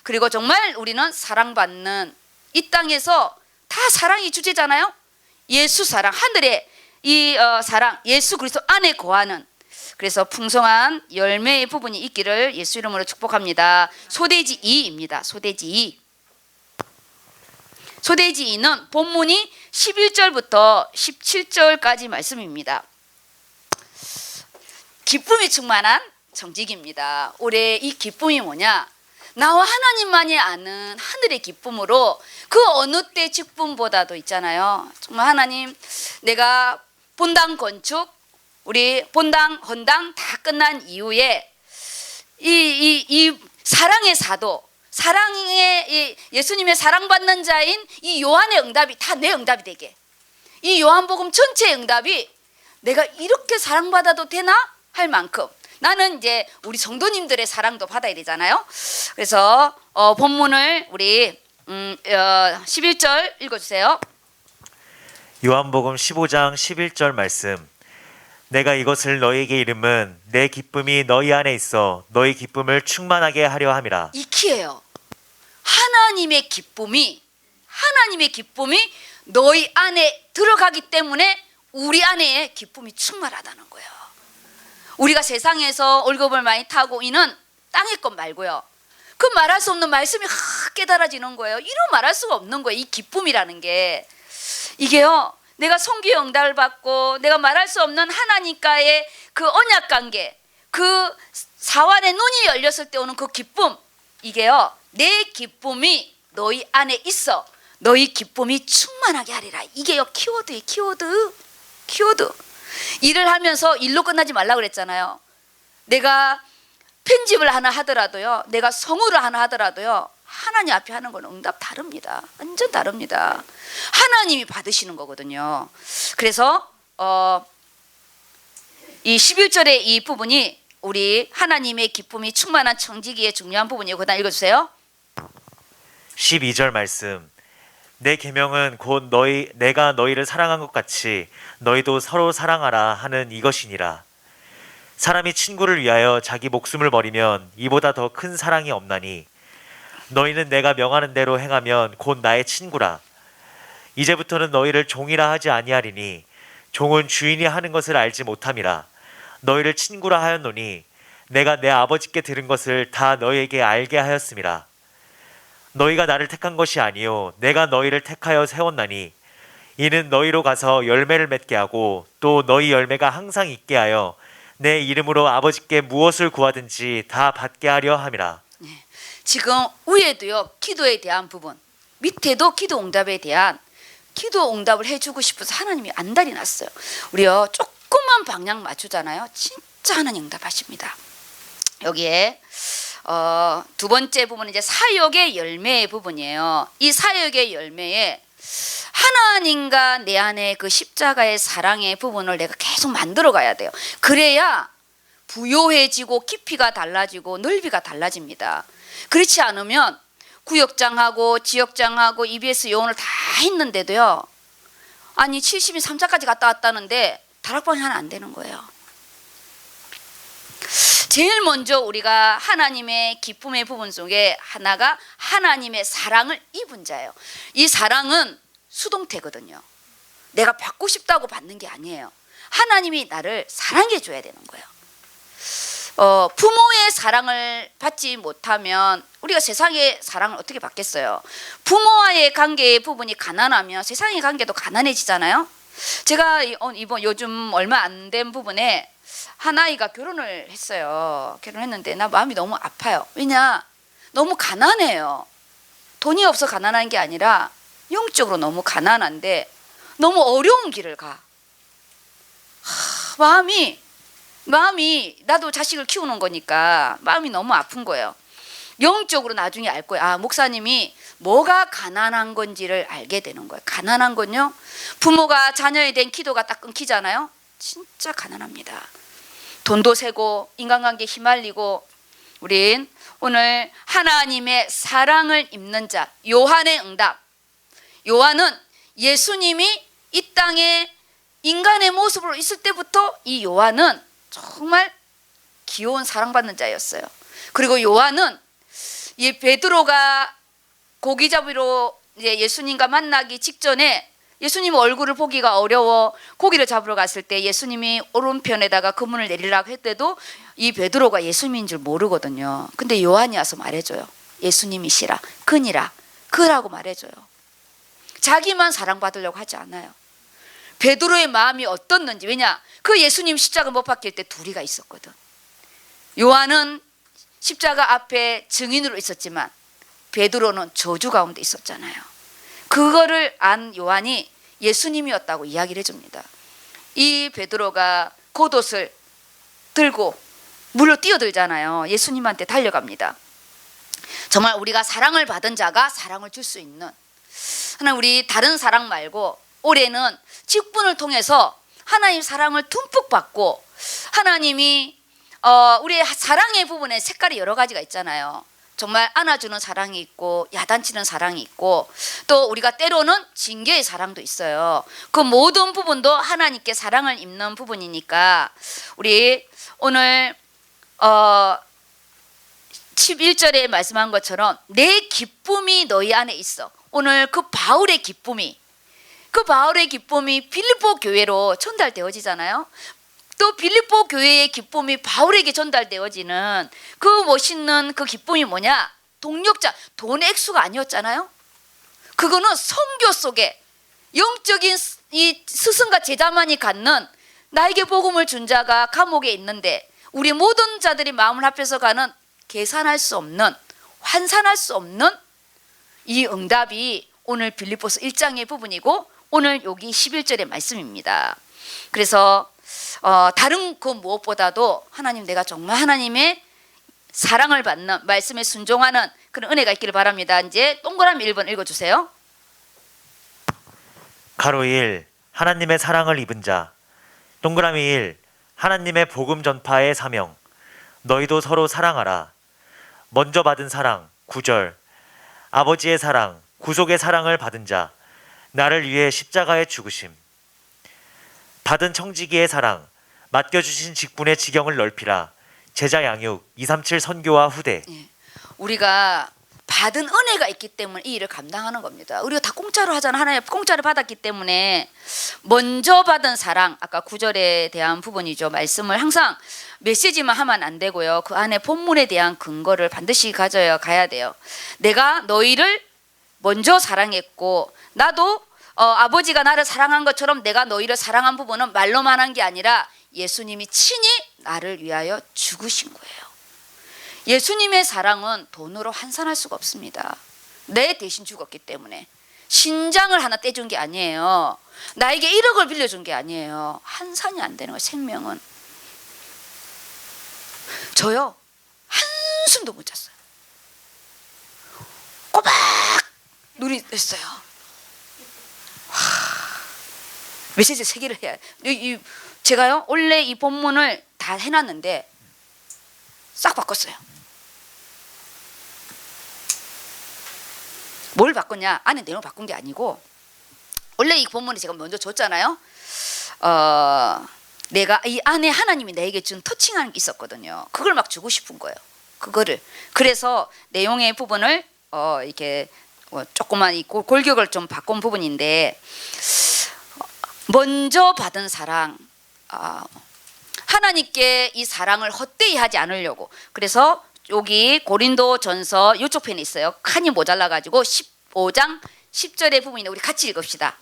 그리고 정말 우리는 사랑받는, 이 땅에서 다 사랑이 주제잖아요. 예수 사랑, 하늘의 이 사랑, 예수 그리스도 안에 거하는, 그래서 풍성한 열매의 부분이 있기를 예수 이름으로 축복합니다. 소돼지 2입니다. 소돼지 2. 소돼지 2는 본문이 11절부터 17절까지 말씀입니다. 기쁨이 충만한 정직입니다. 올해 이 기쁨이 뭐냐? 나와 하나님만이 아는 하늘의 기쁨으로 그 어느 때 기쁨보다도 있잖아요. 정말 하나님, 내가 본당 건축, 우리 본당 헌당 다 끝난 이후에 이 사랑의 사도, 사랑의 예수님의 사랑받는 자인 이 요한의 응답이 다 내 응답이 되게, 이 요한복음 전체의 응답이 내가 이렇게 사랑받아도 되나 할 만큼 나는 이제 우리 성도님들의 사랑도 받아야 되잖아요. 그래서 본문을 우리 11절 읽어주세요. 요한복음 15장 11절 말씀. 내가 이것을 너희에게 이름은 내 기쁨이 너희 안에 있어 너희 기쁨을 충만하게 하려 함이라. 이 키예요. 하나님의 기쁨이 너희 안에 들어가기 때문에 우리 안에 기쁨이 충만하다는 거예요. 우리가 세상에서 월급을 많이 타고 있는 땅의 것 말고요. 그 말할 수 없는 말씀이 깨달아지는 거예요. 이루 말할 수가 없는 거예요. 이 기쁨이라는 게. 이게요, 내가 성기의 응답을 받고 내가 말할 수 없는 하나님과의 그 언약 관계, 그 사완의 눈이 열렸을 때 오는 그 기쁨, 이게요, 내 기쁨이 너희 안에 있어 너희 기쁨이 충만하게 하리라. 이게요, 키워드예요. 키워드. 일을 하면서 일로 끝나지 말라고 그랬잖아요. 내가 편집을 하나 하더라도요, 내가 성우를 하나 하더라도요, 하나님 앞에 하는 건 응답 다릅니다. 완전 다릅니다. 하나님이 받으시는 거거든요. 그래서 이 11절의 이 부분이 우리 하나님의 기쁨이 충만한 청지기의 중요한 부분이에요. 그 다음 읽어주세요. 12절 말씀. 내 계명은 곧 내가 너희를 사랑한 것 같이 너희도 서로 사랑하라 하는 이것이니라. 사람이 친구를 위하여 자기 목숨을 버리면 이보다 더 큰 사랑이 없나니 너희는 내가 명하는 대로 행하면 곧 나의 친구라. 이제부터는 너희를 종이라 하지 아니하리니 종은 주인이 하는 것을 알지 못함이라. 너희를 친구라 하였노니 내가 내 아버지께 들은 것을 다 너희에게 알게 하였음이라. 너희가 나를 택한 것이 아니요 내가 너희를 택하여 세웠나니 이는 너희로 가서 열매를 맺게 하고 또 너희 열매가 항상 있게 하여 내 이름으로 아버지께 무엇을 구하든지 다 받게 하려 함이라. 지금 위에도요, 기도에 대한 부분, 밑에도 기도 응답에 대한 기도 응답을 해주고 싶어서 하나님이 안달이 났어요. 우리요, 조금만 방향 맞추잖아요. 진짜 하나님 응답하십니다. 여기에 두 번째 부분은 이제 사역의 열매의 부분이에요. 이 사역의 열매에 하나님과 내 안에 그 십자가의 사랑의 부분을 내가 계속 만들어 가야 돼요. 그래야 부요해지고 깊이가 달라지고 넓이가 달라집니다. 그렇지 않으면 구역장하고 지역장하고 EBS 요원을 다 했는데도요, 아니 70인 3차까지 갔다 왔다는데 다락방이 하나 안 되는 거예요. 제일 먼저 우리가 하나님의 기쁨의 부분 속에 하나가 하나님의 사랑을 입은 자예요. 이 사랑은 수동태거든요. 내가 받고 싶다고 받는 게 아니에요. 하나님이 나를 사랑해 줘야 되는 거예요. 부모의 사랑을 받지 못하면 우리가 세상의 사랑을 어떻게 받겠어요? 부모와의 관계의 부분이 가난하면 세상의 관계도 가난해지잖아요. 제가 이번 요즘 얼마 안 된 부분에 한 아이가 결혼을 했어요. 결혼했는데 나 마음이 너무 아파요. 왜냐? 너무 가난해요. 돈이 없어 가난한 게 아니라 영적으로 너무 가난한데 너무 어려운 길을 가. 마음이 나도 자식을 키우는 거니까 마음이 너무 아픈 거예요. 영적으로 나중에 알 거예요. 아, 목사님이 뭐가 가난한 건지를 알게 되는 거예요. 가난한 건요, 부모가 자녀에 대한 기도가 딱 끊기잖아요. 진짜 가난합니다. 돈도 세고 인간관계에 휘말리고. 우린 오늘 하나님의 사랑을 입는 자, 요한의 응답. 요한은 예수님이 이 땅에 인간의 모습으로 있을 때부터 이 요한은 정말 귀여운 사랑받는 자였어요. 그리고 요한은 이 베드로가 고기 잡으러 이제 예수님과 만나기 직전에 예수님 얼굴을 보기가 어려워 고기를 잡으러 갔을 때 예수님이 오른편에다가 그물을 내리라고 했대도 이 베드로가 예수님인 줄 모르거든요. 근데 요한이 와서 말해줘요. 예수님이시라, 그니라, 그라고 말해줘요. 자기만 사랑받으려고 하지 않아요. 베드로의 마음이 어떻는지. 왜냐? 그 예수님 십자가 못 박힐 때 둘이가 있었거든. 요한은 십자가 앞에 증인으로 있었지만 베드로는 저주 가운데 있었잖아요. 그거를 안 요한이 예수님이었다고 이야기를 해줍니다. 이 베드로가 겉옷을 들고 물로 뛰어들잖아요. 예수님한테 달려갑니다. 정말 우리가 사랑을 받은 자가 사랑을 줄 수 있는, 하나님 우리 다른 사랑 말고 올해는 직분을 통해서 하나님 사랑을 듬뿍 받고, 하나님이 우리의 사랑의 부분에 색깔이 여러 가지가 있잖아요. 정말 안아주는 사랑이 있고 야단치는 사랑이 있고 또 우리가 때로는 징계의 사랑도 있어요. 그 모든 부분도 하나님께 사랑을 입는 부분이니까 우리 오늘 11절에 말씀한 것처럼 내 기쁨이 너희 안에 있어. 오늘 그 바울의 기쁨이 빌립보 교회로 전달되어지잖아요. 또 빌립보 교회의 기쁨이 바울에게 전달되어지는 그 멋있는 그 기쁨이 뭐냐? 동력자, 돈의 액수가 아니었잖아요. 그거는 선교 속에 영적인 이 스승과 제자만이 갖는, 나에게 복음을 준 자가 감옥에 있는데 우리 모든 자들이 마음을 합해서 가는 계산할 수 없는, 환산할 수 없는 이 응답이 오늘 빌립보서 1장의 부분이고 오늘 여기 11절의 말씀입니다. 그래서 다른 그 무엇보다도 하나님, 내가 정말 하나님의 사랑을 받는, 말씀에 순종하는 그런 은혜가 있기를 바랍니다. 이제 동그라미 1번 읽어주세요. 가로 1. 하나님의 사랑을 입은 자. 동그라미 1. 하나님의 복음 전파의 사명. 너희도 서로 사랑하라. 먼저 받은 사랑. 9절. 아버지의 사랑, 구속의 사랑을 받은 자. 나를 위해 십자가에 죽으심. 받은 청지기의 사랑, 맡겨주신 직분의 지경을 넓히라. 제자 양육, 237 선교와 후대. 우리가 받은 은혜가 있기 때문에 이 일을 감당하는 겁니다. 우리가 다 공짜로 하잖아. 하나님 공짜로 받았기 때문에 먼저 받은 사랑, 아까 9절에 대한 부분이죠. 말씀을 항상 메시지만 하면 안 되고요. 그 안에 본문에 대한 근거를 반드시 가야 돼요. 내가 너희를 먼저 사랑했고 나도 아버지가 나를 사랑한 것처럼 내가 너희를 사랑한 부분은 말로만 한 게 아니라 예수님이 친히 나를 위하여 죽으신 거예요. 예수님의 사랑은 돈으로 환산할 수가 없습니다. 내 대신 죽었기 때문에. 신장을 하나 떼준 게 아니에요. 나에게 1억을 빌려준 게 아니에요. 환산이 안 되는 거예요. 생명은. 저요, 한숨도 못 잤어요. 꼬박 눈이 떴어요. 메시지 3개를 해야 돼. 제가요 원래 이 본문을 다 해놨는데 싹 바꿨어요. 뭘 바꿨냐? 안에 내용 바꾼 게 아니고, 원래 이 본문을 제가 먼저 줬잖아요. 내가 이 안에 하나님이 나에게 준 터칭하는 게 있었거든요. 그걸 막 주고 싶은 거예요. 그거를. 그래서 내용의 부분을 이렇게 조그만 이 골격을 좀 바꾼 부분인데, 먼저 받은 사랑, 하나님께 이 사랑을 헛되이 하지 않으려고. 그래서 여기 고린도전서 이쪽 편에 있어요. 칸이 모자라 가지고 15장 10절의 부분인데 우리 같이 읽읍시다.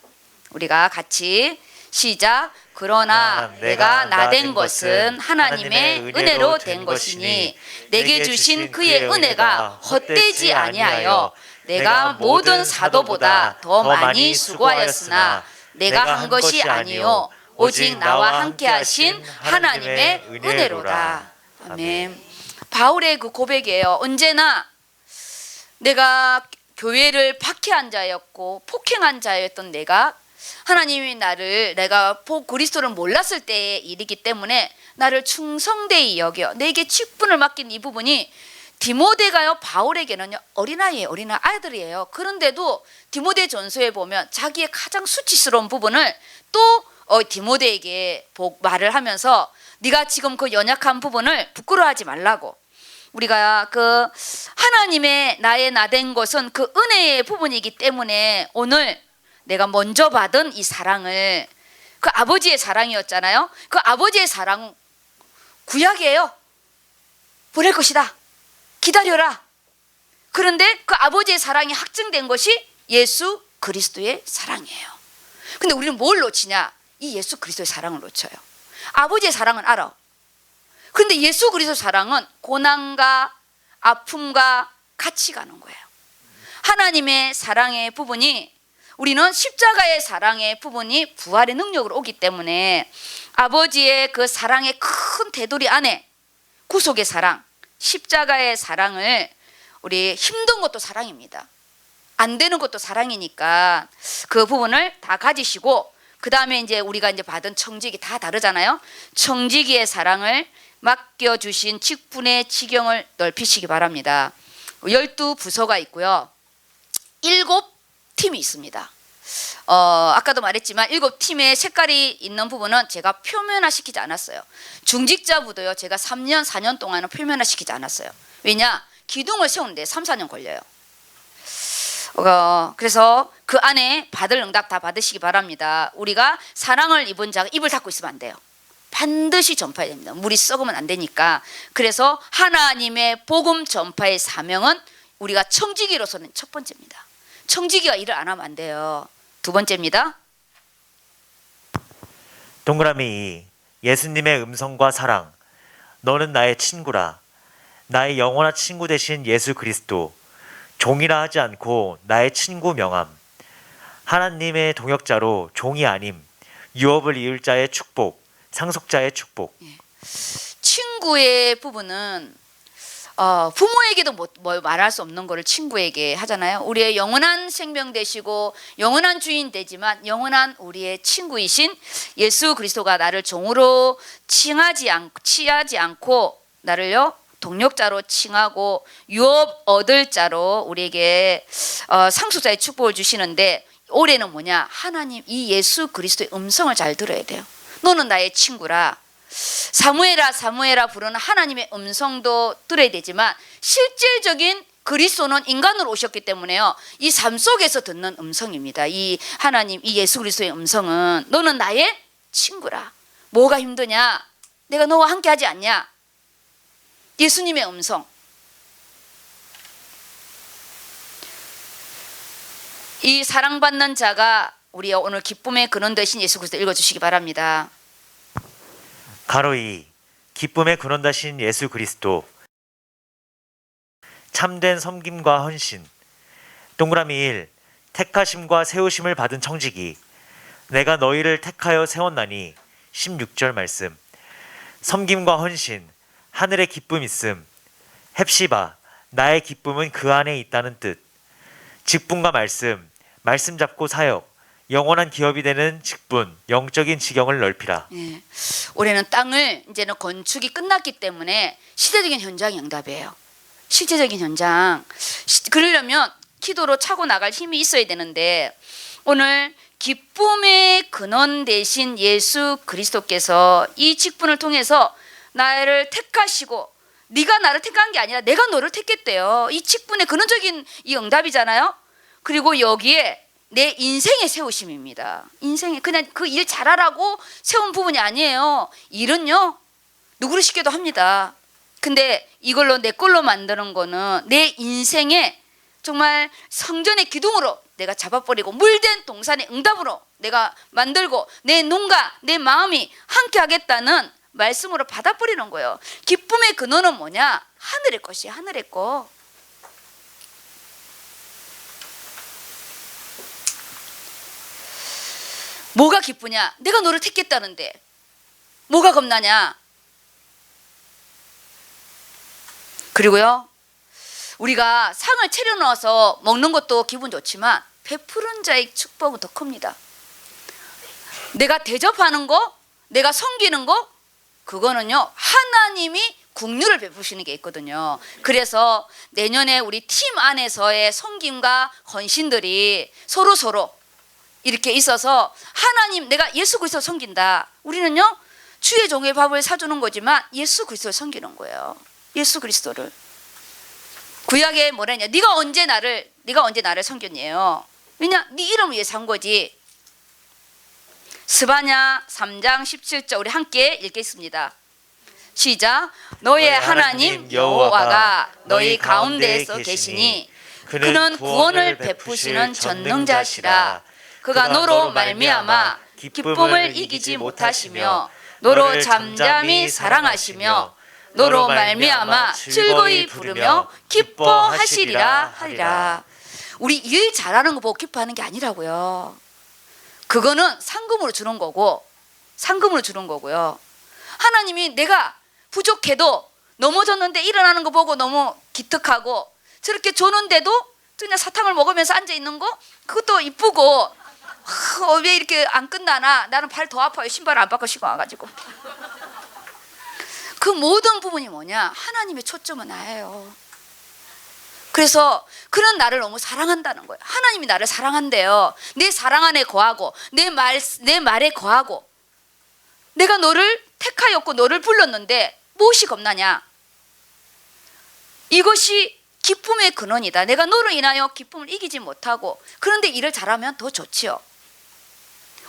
우리가 같이 시작. 그러나 내가 나된 것은 하나님의 은혜로 된 것이니 내게 주신 그의 은혜가 헛되지 아니하여 내가 모든 사도보다 더 많이 수고하였으나 내가 한 것이 아니요 오직 나와 함께 하신 하나님의 은혜로다. 아멘. 바울의 그 고백이에요. 언제나 내가 교회를 박해한 자였고 폭행한 자였던 내가 하나님이 내가 그리스도를 몰랐을 때의 일이기 때문에 나를 충성되이 여겨 내게 직분을 맡긴 이 부분이 디모데가요 바울에게는요 어린아이예요. 어린아이 아들이에요. 그런데도 디모데 전서에 보면 자기의 가장 수치스러운 부분을 또 디모데에게 말을 하면서 네가 지금 그 연약한 부분을 부끄러워하지 말라고. 우리가 그 하나님의 나의 나된 것은 그 은혜의 부분이기 때문에 오늘 내가 먼저 받은 이 사랑을 그 아버지의 사랑이었잖아요. 그 아버지의 사랑 구약이에요. 보낼 것이다. 기다려라. 그런데 그 아버지의 사랑이 확증된 것이 예수 그리스도의 사랑이에요. 근데 우리는 뭘 놓치냐? 이 예수 그리스도의 사랑을 놓쳐요. 아버지의 사랑은 알아. 그런데 예수 그리스도 사랑은 고난과 아픔과 같이 가는 거예요. 하나님의 사랑의 부분이 우리는 십자가의 사랑의 부분이 부활의 능력으로 오기 때문에 아버지의 그 사랑의 큰 테두리 안에 구속의 사랑, 십자가의 사랑을 우리 힘든 것도 사랑입니다. 안 되는 것도 사랑이니까 그 부분을 다 가지시고 그 다음에 이제 우리가 이제 받은 청지기 다 다르잖아요. 청지기의 사랑을 맡겨주신 직분의 지경을 넓히시기 바랍니다. 12부서가 있고요. 7팀이 있습니다. 아까도 말했지만 7팀의 색깔이 있는 부분은 제가 표면화시키지 않았어요. 중직자부도요. 제가 3년 4년 동안은 표면화시키지 않았어요. 왜냐? 기둥을 세우는데 3, 4년 걸려요. 그래서 그 안에 받을 응답 다 받으시기 바랍니다. 우리가 사랑을 입은 자가 입을 닫고 있으면 안 돼요. 반드시 전파해야 됩니다. 물이 썩으면 안 되니까. 그래서 하나님의 복음 전파의 사명은 우리가 청지기로서는 첫 번째입니다. 청지기가 일을 안 하면 안 돼요. 두 번째입니다. 동그라미 2. 예수님의 음성과 사랑. 너는 나의 친구라. 나의 영원한 친구 되신 예수 그리스도. 종이라 하지 않고 나의 친구 명함. 하나님의 동역자로 종이 아님. 유업을 이을 자의 축복. 상속자의 축복. 친구의 부분은 부모에게도 뭐 말할 수 없는 거를 친구에게 하잖아요. 우리의 영원한 생명 되시고 영원한 주인 되지만 영원한 우리의 친구이신 예수 그리스도가 나를 종으로 취하지 않고 나를요 동역자로 칭하고 유업 얻을 자로 우리에게 상속자의 축복을 주시는데 올해는 뭐냐? 하나님 이 예수 그리스도의 음성을 잘 들어야 돼요. 너는 나의 친구라. 사무엘아 사무엘아 부르는 하나님의 음성도 들어야 되지만 실질적인 그리스도는 인간으로 오셨기 때문에요. 이 삶 속에서 듣는 음성입니다. 이 하나님 이 예수 그리스도의 음성은 너는 나의 친구라. 뭐가 힘드냐? 내가 너와 함께 하지 않냐? 예수님의 음성. 이 사랑받는 자가 우리 오늘 기쁨의 근원 되신 예수 그리스도 읽어주시기 바랍니다. 가로 2. 기쁨의 근원 되신 예수 그리스도. 참된 섬김과 헌신. 동그라미 1. 택하심과 세우심을 받은 청지기. 내가 너희를 택하여 세웠나니. 16절 말씀. 섬김과 헌신. 하늘의 기쁨 있음. 헵시바. 나의 기쁨은 그 안에 있다는 뜻. 직분과 말씀. 말씀 잡고 사역. 영원한 기업이 되는 직분, 영적인 지경을 넓히라. 예. 올해는 땅을 이제는 건축이 끝났기 때문에 시대적인 현장이 응답이에요. 실제적인 현장. 그러려면 기도로 차고 나갈 힘이 있어야 되는데 오늘 기쁨의 근원 되신 예수 그리스도께서 이 직분을 통해서 나를 택하시고 네가 나를 택한 게 아니라 내가 너를 택했대요. 이 직분의 근원적인 이 응답이잖아요. 그리고 여기에 내 인생의 세우심입니다. 인생에 그냥 그 일 잘하라고 세운 부분이 아니에요. 일은요 누구를 시켜도 합니다. 근데 이걸로 내 걸로 만드는 거는 내 인생에 정말 성전의 기둥으로 내가 잡아버리고 물된 동산의 응답으로 내가 만들고 내 눈과 내 마음이 함께 하겠다는 말씀으로 받아버리는 거예요. 기쁨의 근원은 뭐냐? 하늘의 것이야. 하늘의 것. 뭐가 기쁘냐? 내가 너를 택했다는데 뭐가 겁나냐? 그리고요, 우리가 상을 차려놓아서 먹는 것도 기분 좋지만 베푸는 자의 축복은 더 큽니다. 내가 대접하는 거, 내가 섬기는 거, 그거는요 하나님이 국류를 베푸시는 게 있거든요. 그래서 내년에 우리 팀 안에서의 섬김과 헌신들이 서로 이렇게 있어서 하나님, 내가 예수 그리스도 섬긴다. 우리는요 주의 종의 밥을 사주는 거지만 예수 그리스도를 섬기는 거예요. 예수 그리스도를. 구약에 뭐라 했냐? 네가 언제 나를 섬겼냐요. 왜냐? 네 이름을 위해서 산 거지. 스바냐 3장 17절 우리 함께 읽겠습니다. 시작. 너의 하나님 여호와가 너희 가운데에서 계시니 그는 구원을 베푸시는 전능자시라. 그가 너로 말미암아 기쁨을 이기지 못하시며 너로 잠잠히 사랑하시며 너로 말미암아 즐거이 부르며 기뻐하시리라 하리라. 우리 일 잘하는 거 보고 기뻐하는 게 아니라고요. 그거는 상금으로 주는 거고, 상금으로 주는 거고요. 하나님이 내가 부족해도 넘어졌는데 일어나는 거 보고 너무 기특하고, 저렇게 조는데도 그냥 사탕을 먹으면서 앉아 있는 거 그것도 이쁘고, 왜 이렇게 안 끝나나? 나는 발 더 아파요. 신발 안 바꿔 신고 와가지고. 그 모든 부분이 뭐냐? 하나님의 초점은 나예요. 그래서 그런 나를 너무 사랑한다는 거예요. 하나님이 나를 사랑한대요. 내 사랑 안에 거하고 내 말에 거하고, 내가 너를 택하였고 너를 불렀는데 무엇이 겁나냐? 이것이 기쁨의 근원이다. 내가 너로 인하여 기쁨을 이기지 못하고, 그런데 일을 잘하면 더 좋지요.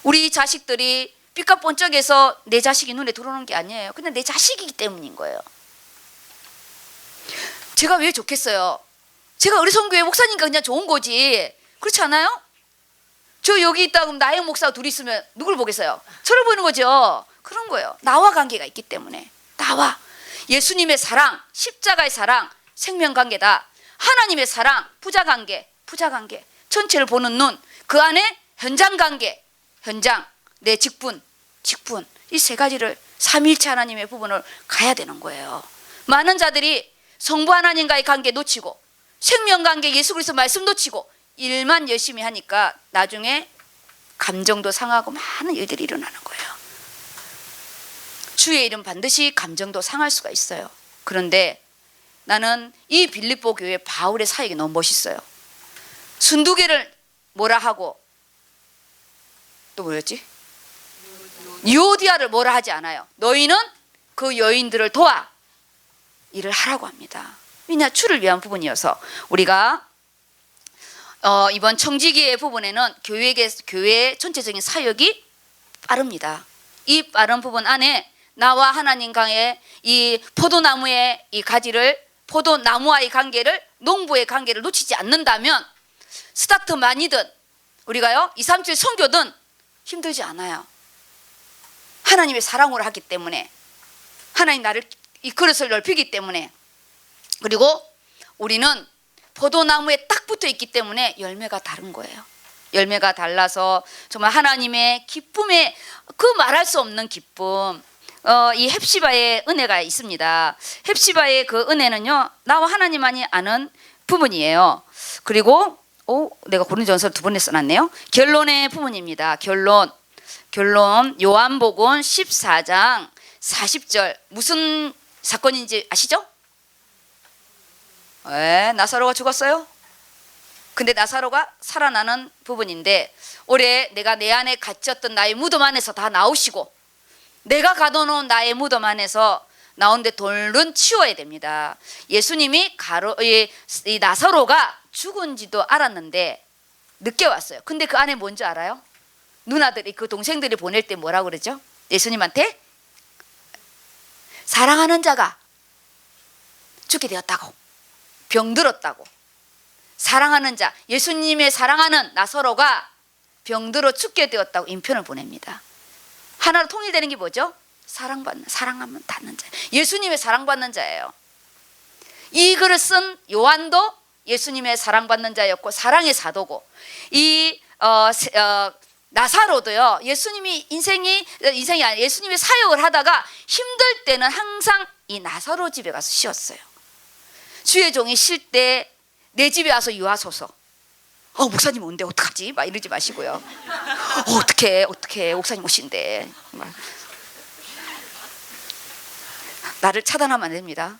우리 자식들이 삐까뻔쩍해서 내 자식이 눈에 들어오는 게 아니에요. 그냥 내 자식이기 때문인 거예요. 제가 왜 좋겠어요? 제가 의리성교회 목사니까 그냥 좋은 거지. 그렇지 않아요? 저 여기 있다 그럼 나영 목사가 둘이 있으면 누굴 보겠어요? 저를 보는 거죠. 그런 거예요. 나와 관계가 있기 때문에. 나와. 예수님의 사랑, 십자가의 사랑, 생명관계다. 하나님의 사랑, 부자관계. 전체를 보는 눈. 그 안에 현장관계. 현장, 내 직분. 이 세 가지를 삼위일체 하나님의 부분을 가야 되는 거예요. 많은 자들이 성부 하나님과의 관계 놓치고, 생명관계 예수 그리스도 말씀 놓치고 일만 열심히 하니까 나중에 감정도 상하고 많은 일들이 일어나는 거예요. 주의 이름 반드시 감정도 상할 수가 있어요. 그런데 나는 이 빌립보 교회 바울의 사역이 너무 멋있어요. 순두개를 뭐라 하고 또 뭐였지? 유오디아를 뭐라 하지 않아요. 너희는 그 여인들을 도와 일을 하라고 합니다. 왜냐? 주를 위한 부분이어서. 우리가 이번 청지기의 부분에는 교회의 전체적인 사역이 빠릅니다. 이 빠른 부분 안에 나와 하나님과의 이 포도나무의 이 가지를, 포도나무와의 관계를, 농부의 관계를 놓치지 않는다면 스타트만이든 우리가요 237 선교든 힘들지 않아요. 하나님의 사랑으로 하기 때문에, 하나님 나를 이 그릇을 넓히기 때문에, 그리고 우리는 포도나무에 딱 붙어 있기 때문에 열매가 다른 거예요. 열매가 달라서 정말 하나님의 기쁨의 그 말할 수 없는 기쁨, 이 헵시바의 은혜가 있습니다. 헵시바의 그 은혜는요 나와 하나님만이 아는 부분이에요. 그리고 내가 고린도전서 2번에 써놨네요. 결론의 부분입니다. 결론 요한복음 14장 40절 무슨 사건인지 아시죠? 나사로가 죽었어요. 근데 나사로가 살아나는 부분인데, 올해 내가 내 안에 갇혔던 나의 무덤 안에서 다 나오시고, 내가 가둬놓은 나의 무덤 안에서 나오는데 돌은 치워야 됩니다. 예수님이 이 나사로가 죽은지도 알았는데 늦게 왔어요. 근데 그 안에 뭔지 알아요? 누나들이, 그 동생들이 보낼 때 뭐라고 그러죠? 예수님한테 사랑하는 자가 죽게 되었다고, 병들었다고. 사랑하는 자, 예수님의 사랑하는 나사로가 병들어 죽게 되었다고 인편을 보냅니다. 하나로 통일되는 게 뭐죠? 사랑하면 닿는 자. 예수님의 사랑받는 자예요. 이 글을 쓴 요한도 예수님의 사랑받는 자였고 사랑의 사도고, 이 나사로도요, 예수님이 인생이 아니라 예수님의 사역을 하다가 힘들 때는 항상 이 나사로 집에 가서 쉬었어요. 주의 종이 쉴 때 내 집에 와서 유하소서. 목사님 온대 어떡하지? 막 이러지 마시고요. 어떡해 목사님 오신대. 나를 차단하면 안 됩니다.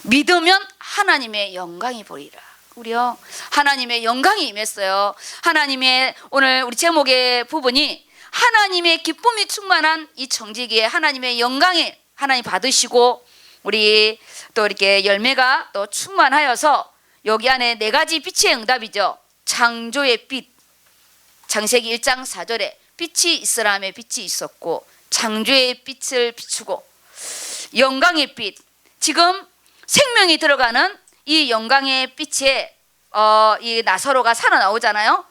믿으면 하나님의 영광이 보이라. 우리요, 하나님의 영광이 임했어요. 하나님의, 오늘 우리 제목의 부분이 하나님의 기쁨이 충만한 이 청지기에 하나님의 영광이 하나님 받으시고, 우리 또 이렇게 열매가 또 충만하여서 여기 안에 네 가지 빛의 응답이죠. 창조의 빛, 창세기 1장 4절에 빛이 있으라며 빛이 있었고, 창조의 빛을 비추고, 영광의 빛, 지금 생명이 들어가는 이 영광의 빛에 이 나사로가 살아나오잖아요.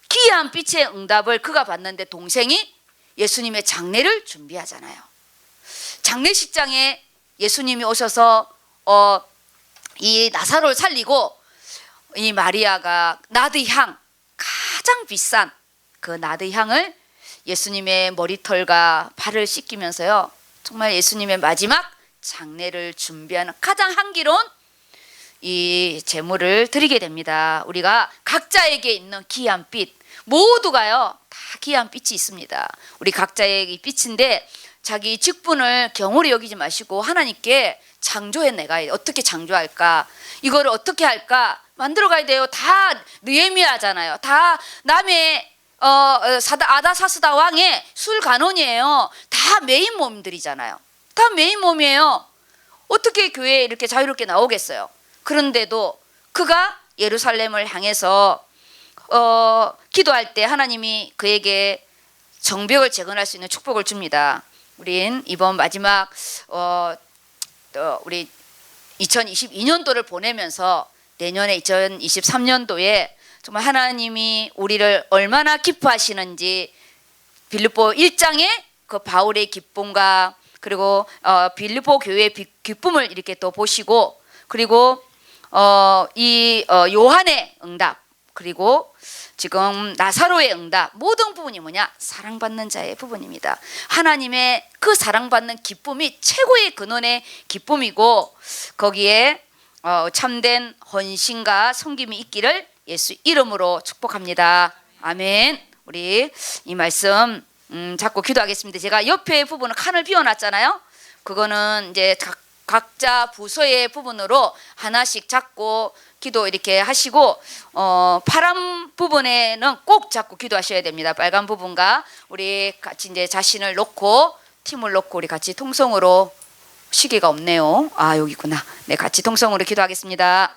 귀한 빛의 응답을 그가 받는데 동생이 예수님의 장례를 준비하잖아요. 장례식장에 예수님이 오셔서 이 나사로를 살리고, 이 마리아가 나드향, 가장 비싼 그 나드향을 예수님의 머리털과 발을 씻기면서요, 정말 예수님의 마지막 장례를 준비하는 가장 향기로운 이 제물을 드리게 됩니다. 우리가 각자에게 있는 귀한 빛, 모두가요 다 귀한 빛이 있습니다. 우리 각자의 이 빛인데, 자기 직분을 경홀히 여기지 마시고 하나님께 창조해 내가 어떻게 창조할까, 이거를 어떻게 할까 만들어 가야 돼요. 다 느헤미야잖아요. 다 남의 아다사스다 왕의 술 간원이에요. 다 메인 몸들이잖아요. 다 메인 몸이에요. 어떻게 교회에 이렇게 자유롭게 나오겠어요? 그런데도 그가 예루살렘을 향해서 기도할 때 하나님이 그에게 정벽을 재건할 수 있는 축복을 줍니다. 우린 이번 마지막 우리 2022년도를 보내면서 내년에 2023년도에 정말 하나님이 우리를 얼마나 기뻐하시는지, 빌립보 1장에 그 바울의 기쁨과, 그리고 빌립보 교회의 기쁨을 이렇게 또 보시고, 그리고 이 요한의 응답, 그리고 지금 나사로의 응답, 모든 부분이 뭐냐? 사랑받는 자의 부분입니다. 하나님의 그 사랑받는 기쁨이 최고의 근원의 기쁨이고, 거기에 참된 헌신과 섬김이 있기를 예수 이름으로 축복합니다. 아멘. 우리 이 말씀 잡고 기도하겠습니다. 제가 옆에 부분은 칸을 비워놨잖아요. 그거는 이제 각자 부서의 부분으로 하나씩 잡고 기도 이렇게 하시고, 파란 부분에는 꼭 잡고 기도하셔야 됩니다. 빨간 부분과 우리 같이 이제 자신을 놓고, 팀을 놓고 우리 같이 통성으로, 시계가 없네요. 여기 있구나. 네, 같이 통성으로 기도하겠습니다.